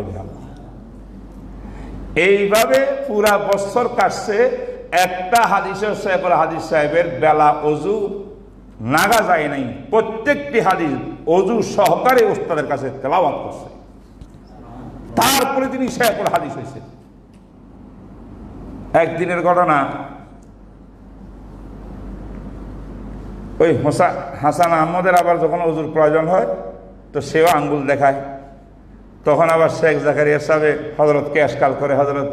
এইভাবে পুরা বছর কাটছে, একটা হাদিসের শেখুল হাদিস সাহেবের বেলা ওযু নাগা যায় নাই। প্রত্যেকটি হাদিস ওযু সহকারে ওস্তাদের কাছে তেলাওয়াত করছে, তারপরে তিনি শেখুল হাদিস হয়েছে। একদিনের ঘটনা, ওই হাসান আহমদের আবার যখন ওযুর প্রয়োজন হয় তো সেও আঙ্গুল দেখায়, তখন আবার শেখ জাকারিয়া সাহেব হযরতকে এশকাল করে, হযরত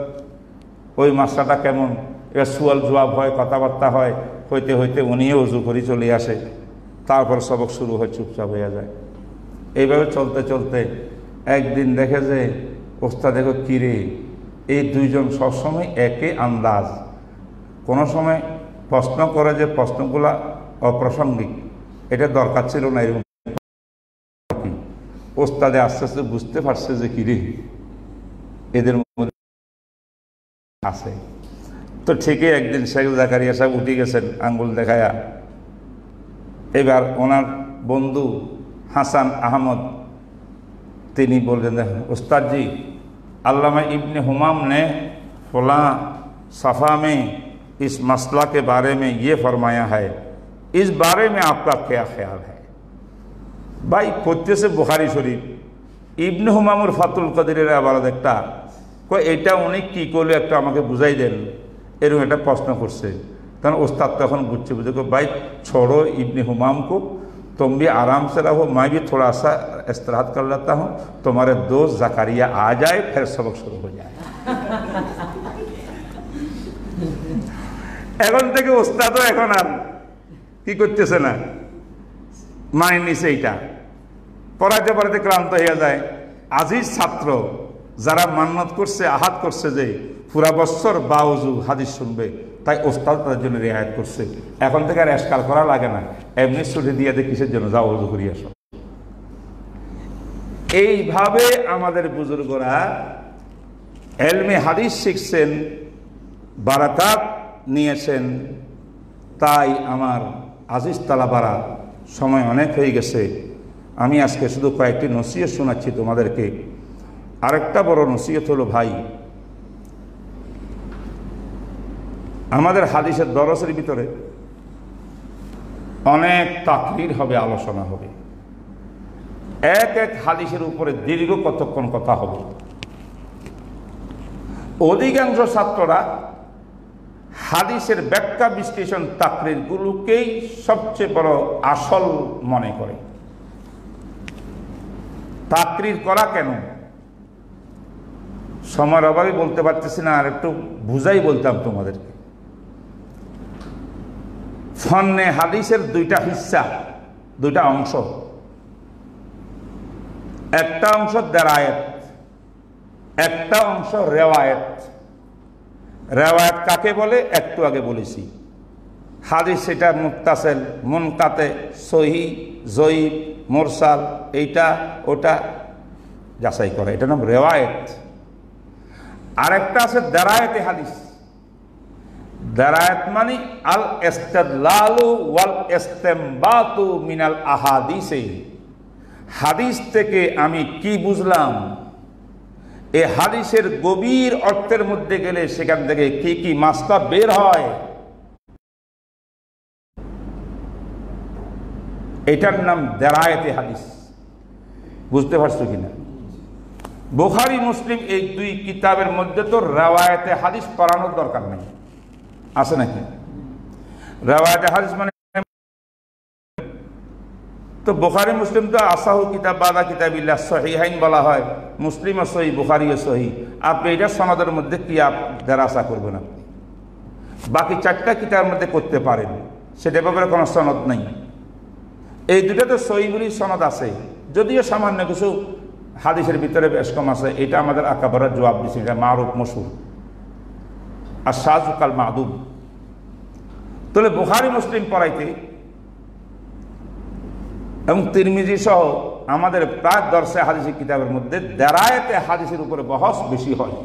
ওই মাসলাটা কেমন? এবার সুয়াল জবাব হয়, কথাবার্তা হয়, হইতে হইতে উনিও ওযু করে চলে আসে, তারপর সবক শুরু হয়, চুপচাপ হয়ে যায়। এইভাবে চলতে চলতে একদিন দেখে যে ওস্তাদ দেখো কিরে, এই দুইজন সবসময় একই আন্দাজ, কোনো সময় প্রশ্ন করে যে প্রশ্নগুলা অপ্রাসঙ্গিক, এটা দরকার ছিল না এরকম। ওস্তাদে আস্তে আস্তে বুঝতে পারছে যে কিরে এদের মধ্যে আছে। তো ঠিকই একদিন শেখ জাকারিয়া সাহেব উঠে গেছেন আঙ্গুল দেখায়া। এবার ওনার বন্ধু হাসান আহমদ তিনি বললেন, उस्ताद जी अल्लामा इब्ने हुमाम ने फलां सफ़ा में इस मसला के बारे में ये फरमाया है, इस बारे में आपका क्या ख्याल है? भाई पढ़ते से बुखारी शरीफ इब्ने हुमामुर फातुल कदीरेर आबारत একটা কই এটা উনি কি করলে একটা আমাকে বুঝাই দেন, এরকম একটা প্রশ্ন করছে। तन उस्ताद तखन बुझे बुझे को भाई छोड़ो इब्ने हुमाम को, तुम भी आराम से रहो, मैं भी थोड़ा सा इस्तिराहत कर लेता हूँ, तुम्हारे दोस्त जकारिया आ जाए फिर सबक शुरू हो जाए। এখন থেকে ওস্তাদও এখন আর কি করতেছে না, মানে নিছে। এইটা পড়াইতে পড়াইতে ক্লান্ত হয়ে যায়। আজিজ ছাত্র যারা মান্নত করছে, আহাত করছে যে পুরা বছর বাউজু হাদিস শুনবে, তাই ওস্তাদ তাদের জন্য রেহায়ত করছে। এখন থেকে আর এসকাল করা লাগে না, এমনি ছুটি দিয়ে দে কিসের জন্য, যাও ওযু করি আসো। এইভাবে আমাদের বুজুর্গরা এলমে হাদিস শিখছেন, বারাকাত নিয়েছেন। তাই আমার আজিজ তালাবারা, সময় অনেক হয়ে গেছে। আমি আজকে শুধু কয়েকটি নসিহত শোনাচ্ছি তোমাদেরকে। আরেকটা বড় নসিহত হলো, ভাই আমাদের হাদিসের দরসের ভিতরে অনেক তাকরীর হবে, আলোচনা হবে। এক এক হাদিসের উপরে দীর্ঘ কতক্ষণ কথা হবে। অধিকাংশ ছাত্ররা হাদিসের ব্যাখ্যা, বিশ্লেষণ, তাকরীর গুলোকেই সবচেয়ে বড় আসল মনে করে। তাকরীর করা কেন, সময়ের অভাবে বলতে পারতেছি না, আর একটু বুঝাই বলতাম তোমাদেরকে। ফন্নে হাদিসের দুইটা হিস্সা, দুইটা অংশ। একটা অংশ দেরায়েত, একটা অংশ রেওয়ায়েত। রেওয়ায়েত কাকে বলে একটু আগে বলেছি। হাদিস সেটা মুত্তাসিল, মুনকাতে, সহিহ, জয়ীফ, মুরসাল, এইটা ওটা যাচাই করে, এটা নাম রেওয়ায়েত। আরেকটা আছে দেরায়েতে হাদিস। দেরায়েত মানে আল ইস্তিদলালু ওয়াল ইসতিমবাতু মিনাল আহাদিসে। হাদিস থেকে আমি কি বুঝলাম, এই হাদিসের গভীর অর্থের মধ্যে গেলে সেখান থেকে কি কি মাসলা বের হয়, এটার নাম দেরায়েতে হাদিস। বুঝতে পারছো কিনা? বুখারী, মুসলিম এই দুই কিতাবের মধ্যে তো রেওয়ায়েতে হাদিস পড়ানোর দরকার নেই, আছে নাকি? রেওয়ায়েতে হাদিস মানে তো বুখারী মুসলিম তো আসাহু কিতাব বাদা কিতাবিল্লাহ, সহিহাইন বলা হয়। মুসলিমও সহি, বুখারীও সহি। আপনি এটা সনদের মধ্যে কি দেরাসা করবেন? আপনি বাকি চারটা কিতাবের মধ্যে করতে পারেন, সেটা ব্যাপারে কোনো সনদ নেই। এই দুটাতে সহি বলি সনদ আছে, যদিও সামান্য কিছু হাদিসের ভিতরে বেশ কম আছে। এটা আমাদের আকাবারা জবাব দিচ্ছে, এটা মারুফ মশহুর আর শাযুকাল মাদুম। তাহলে বুখারী মুসলিম পড়াইতে এবং তিরমিজি সহ আমাদের প্রায় দর্শে হাদিসের কিতাবের মধ্যে দেরায়েতে হাদিসের উপরে বহস বেশি হয়।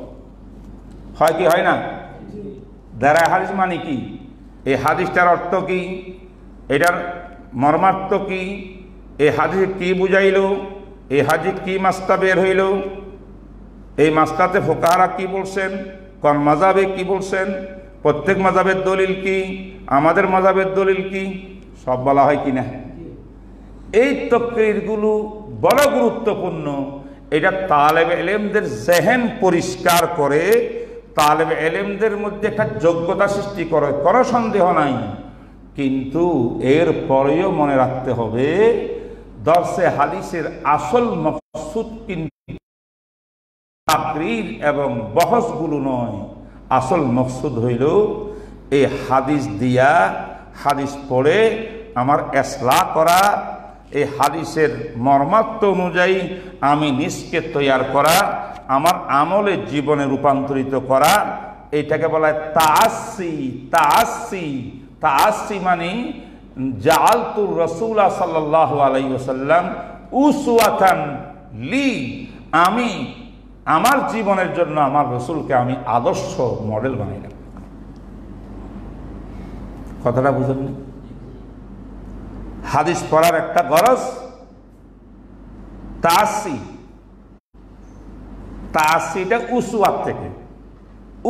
হয় কি হয় না? দেরায়ে হাদিস মানে কি, এই হাদিসটার অর্থ কি, এটার মর্মার্থ কি, এই হাদিসে কি বুঝাইল, এই হাদিস কি মাসলা বের হইল, এই মাসলাতে ফুকাহারা কি বলছেন, কোন মাযহাবে কি বলছেন, প্রত্যেক মাযহাবের দলিল কি, আমাদের মাযহাবের দলিল কি, সব বলা হয় কিনা? এই তাকরীরগুলো বড় গুরুত্বপূর্ণ। এটা তালেবে ইলমদের জেহেন পরিষ্কার করে, তালেবে ইলমদের মধ্যে একটা যোগ্যতা সৃষ্টি করে, কোনো সন্দেহ নাই। কিন্তু এর পরেও মনে রাখতে হবে, দর্সে হাদিসের আসল মকসুদ কিন্তু তাকরীর এবং বহসগুলো নয়। আসল মকসুদ হইল এই হাদিস দিয়া, হাদিস পড়ে আমার ইসলাহ করা, এই হাদিসের মর্মার্থ অনুযায়ী আমি নিজকে তৈয়ার করা, আমার আমলে জীবনে রূপান্তরিত করা। এটাকে বলা হয় তাআসসি। তাআসসি, তাআসসি মানে জাআলতুর রাসূলা সাল্লাল্লাহু আলাইহি ওয়াসাল্লাম উসওয়াতান লি, আমি আমার জীবনের জন্য আমার রাসূলকে আমি আদর্শ মডেল বানাইলাম। কথাটা বুঝলেন? হাদিস পড়ার একটা গরজ তাআসসি। তাআসসিটা উসওয়াত থেকে,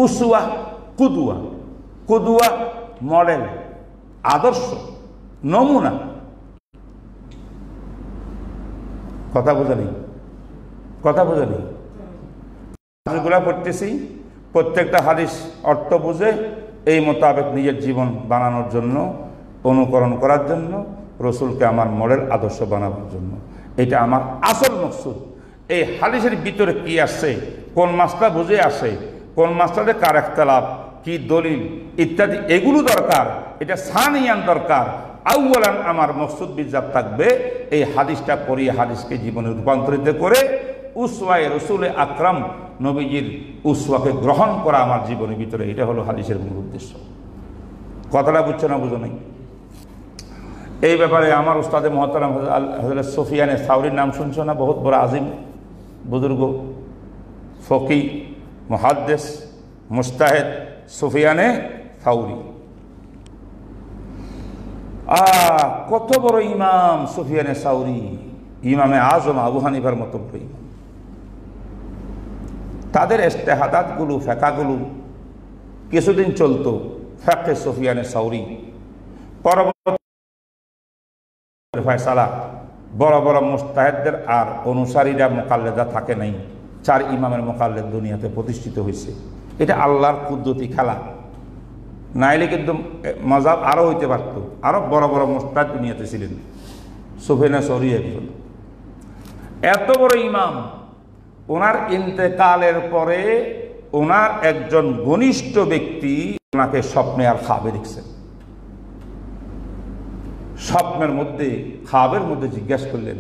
উসওয়া কুদওয়া, কুদওয়া মডেল, আদর্শ, নমুনা। কথা বোঝা নেই? কথা বোঝা নেই? হাদিসগুলো পড়তেছি, প্রত্যেকটা হাদিস অর্থ বুঝে এই মোতাবেক নিজের জীবন বানানোর জন্য, অনুকরণ করার জন্য, রসুলকে আমার মডেল আদর্শ বানানোর জন্য। এটা আমার আসল মকসুদ। এই হাদিসের ভিতরে কি আসছে, কোন মাসলা বুঝে আসে, কোন মাসলাতে কার ইখতিলাফ, কি দলিল ইত্যাদি এগুলো দরকার, এটা সানিয়ান দরকার। আউয়ালান আমার মকসুদ বিজাত থাকবে এই হাদিসটা পড়িয়ে হাদিসকে জীবনে রূপান্তরিত করে উসওয়ায়ে রাসূলে আকরাম নবীজির উসওয়াকে গ্রহণ করা আমার জীবনের ভিতরে, এটা হলো হাদিসের মূল উদ্দেশ্য। কথাটা বুঝছো না বুঝো নাই? এই ব্যাপারে আমার উস্তাদে মুহতারাম হযরত সুফিয়ানে সাউরির নাম শুনছো না? বহুত বড় আজিম বুজুর্গ, ফকি, মুহাদ্দিস, মুজতাহিদ সুফিয়ানে সাউরি। কত বড় ইমাম সুফিয়ানে সাউরি, ইমামে আজম আবু হানিফার মতো বড় ইমাম। তাদের ইজতিহাদাতগুলো ফিকহগুলো কিছুদিন চলতো ফিকহে সুফিয়ানে সাউরি, পরবর্তী ফয়সালা বড় বড় মুজতাহিদদের আর অনুসারীরা মুকাল্লিদা থাকে নাই, 4 ইমামের মুকাল্লিদ দুনিয়াতে প্রতিষ্ঠিত হয়েছে। এটা আল্লাহর কুদরতি খেলা, নাইলে কিন্তু মাযহাব আরও হইতে পারত, আরও বড় বড় মুজতাহিদ দুনিয়াতে ছিলেন। সুফিয়ানে সাউরি একজন এত বড় ইমাম, ওনার ইন্তেকালের পরে ওনার একজন ঘনিষ্ঠ ব্যক্তি ওনাকে স্বপ্নে আর খাবে দেখছেন। স্বপ্নের মধ্যে খাবের মধ্যে জিজ্ঞাসা করলেন,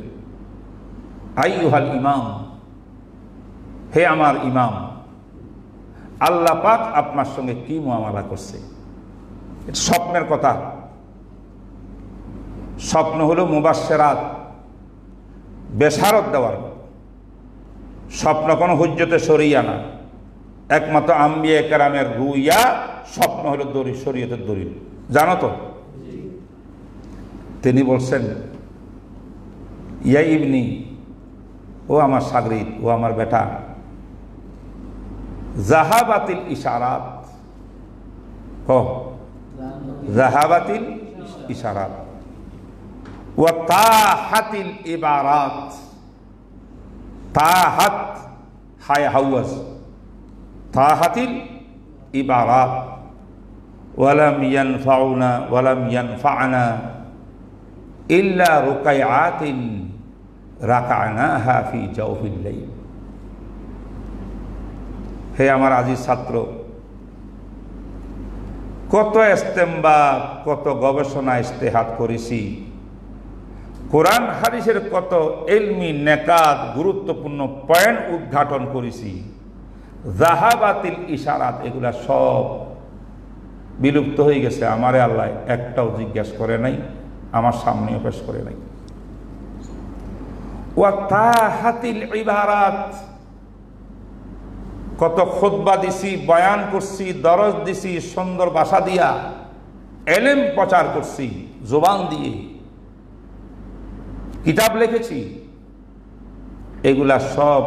আইয়ুহাল ইমাম, হে আমার ইমাম, আল্লাহ পাক আপনার সঙ্গে কি মুআমালা করছে? এটা স্বপ্নের কথা। স্বপ্ন হলো মুবাশশিরাত, বেশারত দেওয়ার। স্বপ্ন কোনো হুজ্জতে শরিয়া না, একমাত্র আম্বিয়া কেরামের রুইয়া। স্বপ্ন হলো দলিল, শরীয়তের দলিল, জানো তো? তিনি বলছেন, ইয়া ইবনি, ও আমার সাগরিদ, ও আমার বেটা, জাহাবাতিল ইশারাত, জাহাবাতিল ইশারাত ওয়া তাহাতিল ইবারাত। তাহাত হায় হাওয়াজ, তাহাতিল ইবারাত ওয়ালাম ইয়ানফাউনা ওয়ালাম ইয়ানফা'না ইল্লা রুকাইআতিন রাকা'নাহা ফি জাওফিল লাইল। হে আমার আজিজ ছাত্র, কত ইস্তেমবাদ, কত গবেষণা ইজতিহাদ করেছি, কোরআন হাদিসের কত ইলমি নেকাত গুরুত্বপূর্ণ পয়েন্ট উদ্ঘাটন করেছি। জাহাবাতিল ইশারাত এগুলা সব বিলুপ্ত হয়ে গেছে। আমারে আল্লাহ একটাও জিজ্ঞাসা করে নাই, আমার সামনেও পেশ করে নাই। ওয়া তাহাতিল ইবারাত, কত খুতবা দিছি, বয়ান করছি, দরজ দিছি, সুন্দর ভাষা দিয়া এলেম প্রচার করছি, জবান দিয়ে কিতাব লিখেছি, এগুলা সব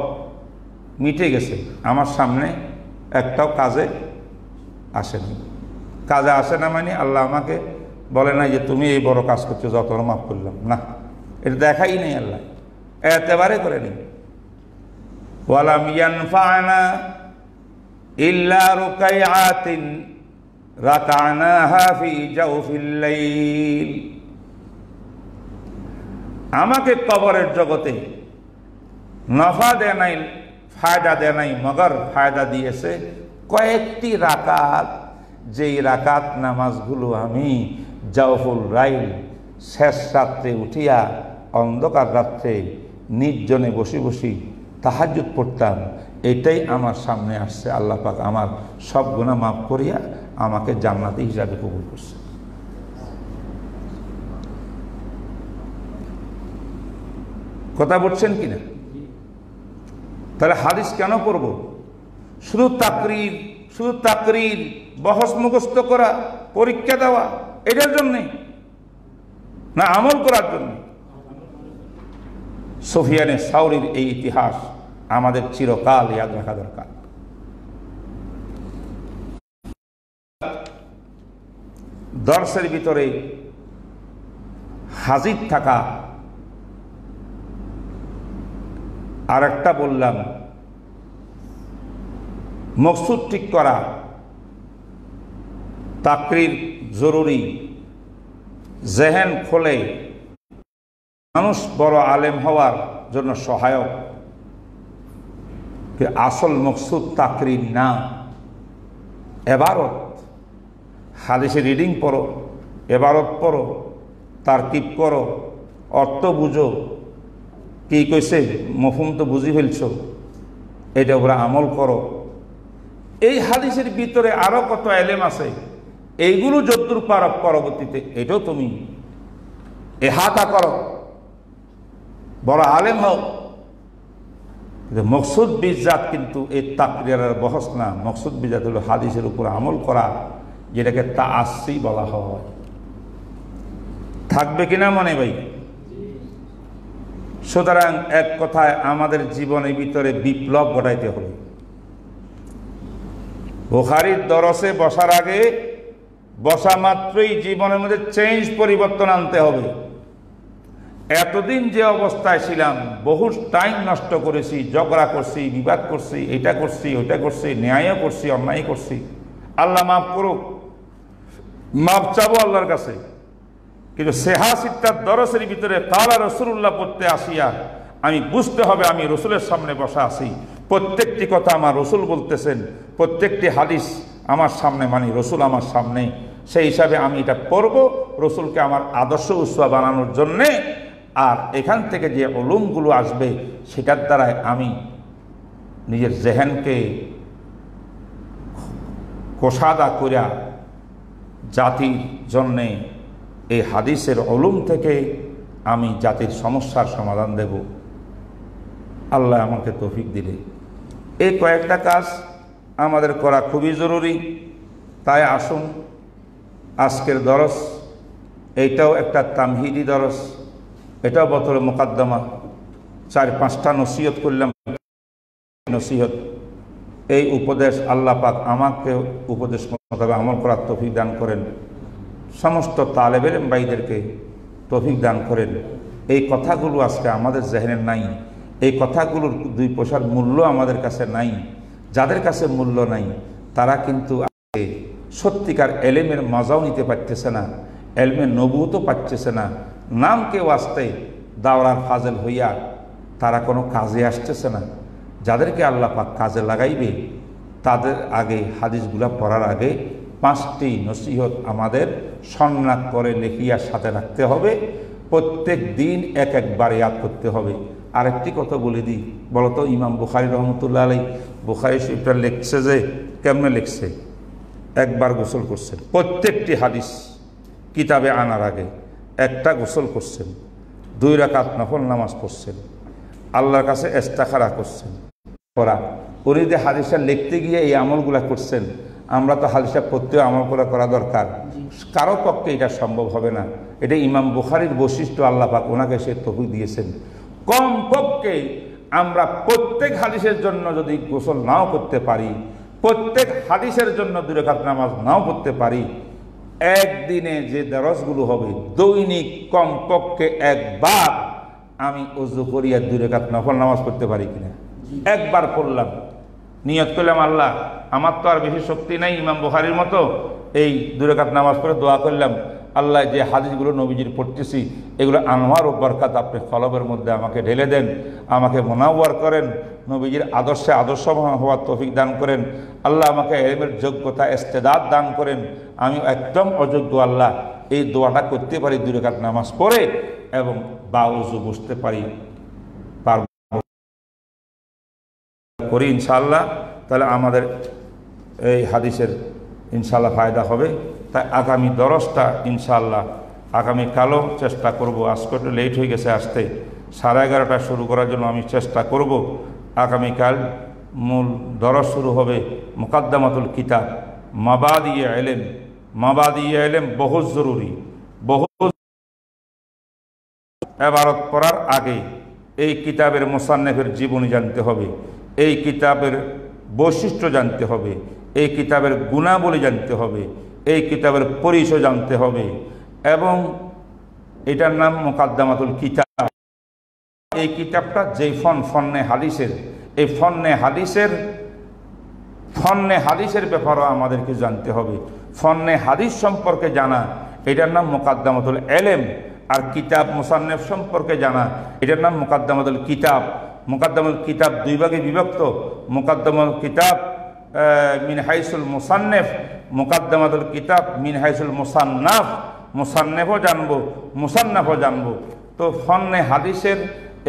মিটে গেছে। আমার সামনে একটাও কাজে আসেনি। কাজে আসে না মানে আল্লাহ আমাকে বলে নাই যে তুমি এই বড় কাজ করছো, যত মাফ করলাম না, এটা দেখাই নেই আল্লাহ, একেবারে করে নেই। ওয়ালাম ইয়ানফা'না ইল্লা রুকাইআতিন রাকা'নাহা ফি জাওফিল লাইল। আমাকে কবরের জগতে নফা দেয় নাই, ফায়দা দেয় নাই, মগর ফায়দা দিয়েছে কয়েকটি রাকাত, যেই রাকাত নামাজগুলো আমি জাওফুল লাইল শেষ রাত্রে উঠিয়া অন্ধকার রাত্রে নির্জনে বসে বসে তাহাজ্জুদ পড়তাম, এটাই আমার সামনে আসছে। আল্লাহ পাক আমার সব গুনাহ মাফ করিয়া আমাকে জান্নাতি হিসাবে কবুল করছে। কথা বলছেন কিনা? তাহলে হাদিস কেন পড়ব? শুধু তাকরীর বহস মুখস্থ করা, পরীক্ষা দেওয়া, এটার জন্যে না, আমল করার জন্য? সুফিয়ানে সাউরির এই ইতিহাস আমাদের চিরকাল ইয়াদ রাখা দরকার। দর্শের ভিতরে হাজির থাকা, আর একটা বললাম মকসুদ ঠিক করা, তাকরীর জরুরি, জেহেন খোলে, মানুষ বড় আলেম হওয়ার জন্য সহায়ক। আসল মকসুদ তাকরীর না, ইবারত। হাদিসে রিডিং পড়ো, এবারত পড়ো, তারকিব করো, অর্থ বুঝো, কি কইছে মফহুম তো বুঝি ফেলছ, এটা ওরা আমল করো। এই হাদিসের ভিতরে আরো কত এলেম আছে, এইগুলো যদ্দূর পারো পরবর্তীতে এটাও তুমি এহাতা করো, বড় আলেম হও। মকসুদ বিজাত কিন্তু এই তাকরিরের বহস না। মকসুদ বিজাত হলো হাদিসের উপর আমল করা, যেটাকে তাআসসি বলা হয়। থাকবে কিনা মনে ভাই? সুতরাং এক কথায় আমাদের জীবনের ভিতরে বিপ্লব ঘটাইতে হবে। বুখারীর দরসে বসার আগে বসা মাত্রই জীবনের মধ্যে চেঞ্জ, পরিবর্তন আনতে হবে। এতদিন যে অবস্থায় ছিলাম, বহু টাইম নষ্ট করেছি, ঝগড়া করছি, বিবাদ করছি, এটা করছি, ওইটা করছি, ন্যায়ও করছি, অন্যায় করছি। আল্লাহ মাফ করুক, মাফ চাবো আল্লাহর কাছে। কিন্তু সেহা সিত্তার দরসের ভিতরে কালা রাসূলুল্লাহ পড়তে আসিয়া আমি বুঝতে হবে আমি রসুলের সামনে বসা আছি। প্রত্যেকটি কথা আমার রসুল বলতেছেন, প্রত্যেকটি হাদিস আমার সামনে, মানে রসুল আমার সামনে। সেই হিসাবে আমি এটা পড়ব রসুলকে আমার আদর্শ উসওয়া বানানোর জন্যে। আর এখান থেকে যে উলুমগুলো আসবে সেটার দ্বারাই আমি নিজের জেহেনকে কোষাদা করিয়া জাতির জন্যে এই হাদিসের উলুম থেকে আমি জাতির সমস্যার সমাধান দেব। আল্লাহ আমাকে তৌফিক দিলে। এই কয়েকটা কাজ আমাদের করা খুবই জরুরি। তাই আসুন, আজকের দরস এইটাও একটা তামহিদি দরস, এটাও বতরে মোকাদ্দমা। 4-5টা নসিহত করলাম। নসিহত, এই উপদেশ আল্লাহ পাক আমাকে উপদেশ মোতাবেক আমল করার তৌফিক দান করেন, সমস্ত তালেবের ভাইদেরকে তৌফিক দান করেন। এই কথাগুলো আজকে আমাদের জেহেনে নাই, এই কথাগুলোর 2 পয়সার মূল্য আমাদের কাছে নাই। যাদের কাছে মূল্য নাই তারা কিন্তু সত্যিকার এলেমের মজাও নিতে পারতেছে না, এলমের নবুয়তও পাচ্ছে না। নামকে ওয়াস্তে দাওরার ফাজেল হইয়া তারা কোনো কাজে আসতেছে না। যাদেরকে আল্লাহ পাক কাজে লাগাইবে তাদের আগে হাদিসগুলা পড়ার আগে 5টি নসিহত আমাদের সন্ন্যাত করে লেখিয়ার সাথে রাখতে হবে। প্রত্যেক দিন এক একবার ইয়াদ করতে হবে। আরেকটি কথা বলে দিই, বলতো ইমাম বুখারী রহমতুল্লাহ আলাইহি বুখারী শরীফটা লিখছে যে কেমনে লিখছে, একবার গোসল করছেন, প্রত্যেকটি হাদিস কিতাবে আনার আগে একটা গোসল করছেন, 2 রাকাত নফল নামাজ পড়ছেন, আল্লাহর কাছে ইস্তেখারা করছেন। উনি যে হাদিসটা লিখতে গিয়ে এই আমলগুলা করছেন, আমরা তো হাদিসটা পড়তেও আমল করা দরকার। কারো পক্ষে এটা সম্ভব হবে না। এটা ইমাম বুখারীর বৈশিষ্ট্য, আল্লাহ পাক ওনাকে সে তৌফিক দিয়েছেন। কম পক্ষে আমরা প্রত্যেক হাদিসের জন্য যদি গোসল নাও করতে পারি, প্রত্যেক হাদিসের জন্য 2 রাকাত নামাজ নাও পড়তে পারি, একদিনে যে দরসগুলো হবে দৈনিক কম পক্ষে একবার আমি ওযু করিয়া 2 রাকাত নফল নামাজ পড়তে পারি কিনা, একবার পড়লাম, নিয়ত করলাম আল্লাহ আমার তো আর বেশি শক্তি নাই ইমাম বুখারীর মতো, এই 2 রাকাত নামাজ পড়ে দোয়া করলাম, আল্লাহ যে হাদিসগুলো নবীজির পড়তেছি এগুলো আনওয়ার ও বরকত আপনি কলবের মধ্যে আমাকে ঢেলে দেন, আমাকে মুনাওয়ার করেন, নবীজির আদর্শে আদর্শবান হওয়ার তৌফিক দান করেন। আল্লাহ আমাকে ইলমের যোগ্যতা ইস্তেদাদ দান করেন। আমি একদম অযোগ্য আল্লাহ, এই দোয়াটা করতে পারি 2 রাকাত নামাজ পড়ে এবং বাউজু বসতে পারি করি ইনশাআল্লাহ, তাহলে আমাদের এই হাদিসের ইনশাআল্লাহ ফায়দা হবে। তাই আগামী দরসটা ইনশাআল্লাহ আগামীকালও চেষ্টা করব। আজকে একটু লেট হয়ে গেছে আসতে, 11:30 শুরু করার জন্য আমি চেষ্টা করব। আগামীকাল মূল দরস শুরু হবে মুকাদ্দামাতুল কিতাব, মাবাদিয়ে ইলম। মাবাদিয়ে ইলম বহুত জরুরি। বহুত ইবারত পড়ার আগে এই কিতাবের মুসান্নিফের জীবনী জানতে হবে, এই কিতাবের বৈশিষ্ট্য জানতে হবে, এই কিতাবের গুণাবলী জানতে হবে, এই কিতাবের পরিচয় জানতে হবে। এবং এটার নাম মুকাদ্দামাতুল কিতাব। এই কিতাবটা যেই ফন্নে হাদিসের, এই ফন্নে হাদিসের ব্যাপারও আমাদেরকে জানতে হবে। ফন্নে হাদিস সম্পর্কে জানা, এটার নাম মুকাদ্দামাতুল ইলম। আর কিতাব মুসান্নিফ সম্পর্কে জানা, এটার নাম মুকাদ্দামাতুল কিতাব। মুকাদ্দামাতুল কিতাব 2 ভাগে বিভক্ত, মুকাদ্দামাতুল কিতাব মিন হাইসুল মুসান্নেফ, মুকাদ্দামাতুল কিতাব মিন হাইসুল মুসান্নাফ, মুসান্নেফও জানবো, মুসান্নাফও জানবো। তো ফন্নে হাদিসের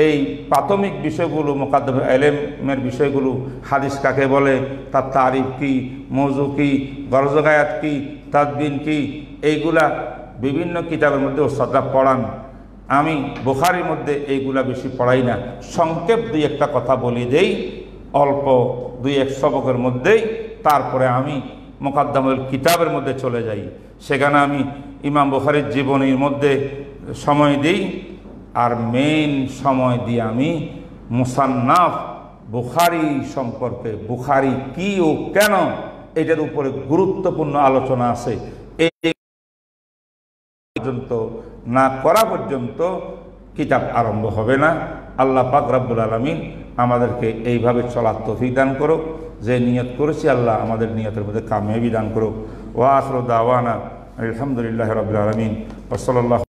এই প্রাথমিক বিষয়গুলো, মুকাদ্দামা ইলমের বিষয়গুলো, হাদিস কাকে বলে, তার তারিফ কি, মৌজু কি, গরজ গায়াত কি, তাদবিন কি, এইগুলা বিভিন্ন কিতাবের মধ্যে ওস্তাদরা পড়ান। আমি বুখারীর মধ্যে এইগুলা বেশি পড়াই না, সংক্ষেপ দুই একটা কথা বলি দেই অল্প দুই এক সবকের মধ্যেই, তারপরে আমি মুকাদ্দামাতুল কিতাবের মধ্যে চলে যাই। সেখানে আমি ইমাম বুখারীর জীবনীর মধ্যে সময় দিই, আর মেইন সময় দিই আমি মুসান্নাফ বুখারী সম্পর্কে, বুখারী কি ও কেন, এটার উপরে গুরুত্বপূর্ণ আলোচনা আছে। এই পর্যন্ত না করা পর্যন্ত কিতাব আরম্ভ হবে না। আল্লাহ পাক রব্বুল আলামিন আমাদেরকে এইভাবে চলার তৌফিক দান করুক, যে নিয়ত করেছি আল্লাহ আমাদের নিয়তের মধ্যে কামিয়াবি দান করুক। ওয়া আখিরু দাওয়ানা আলহামদুলিল্লাহি রাব্বিল আলামিন ওয়া সাল্লাল্লাহু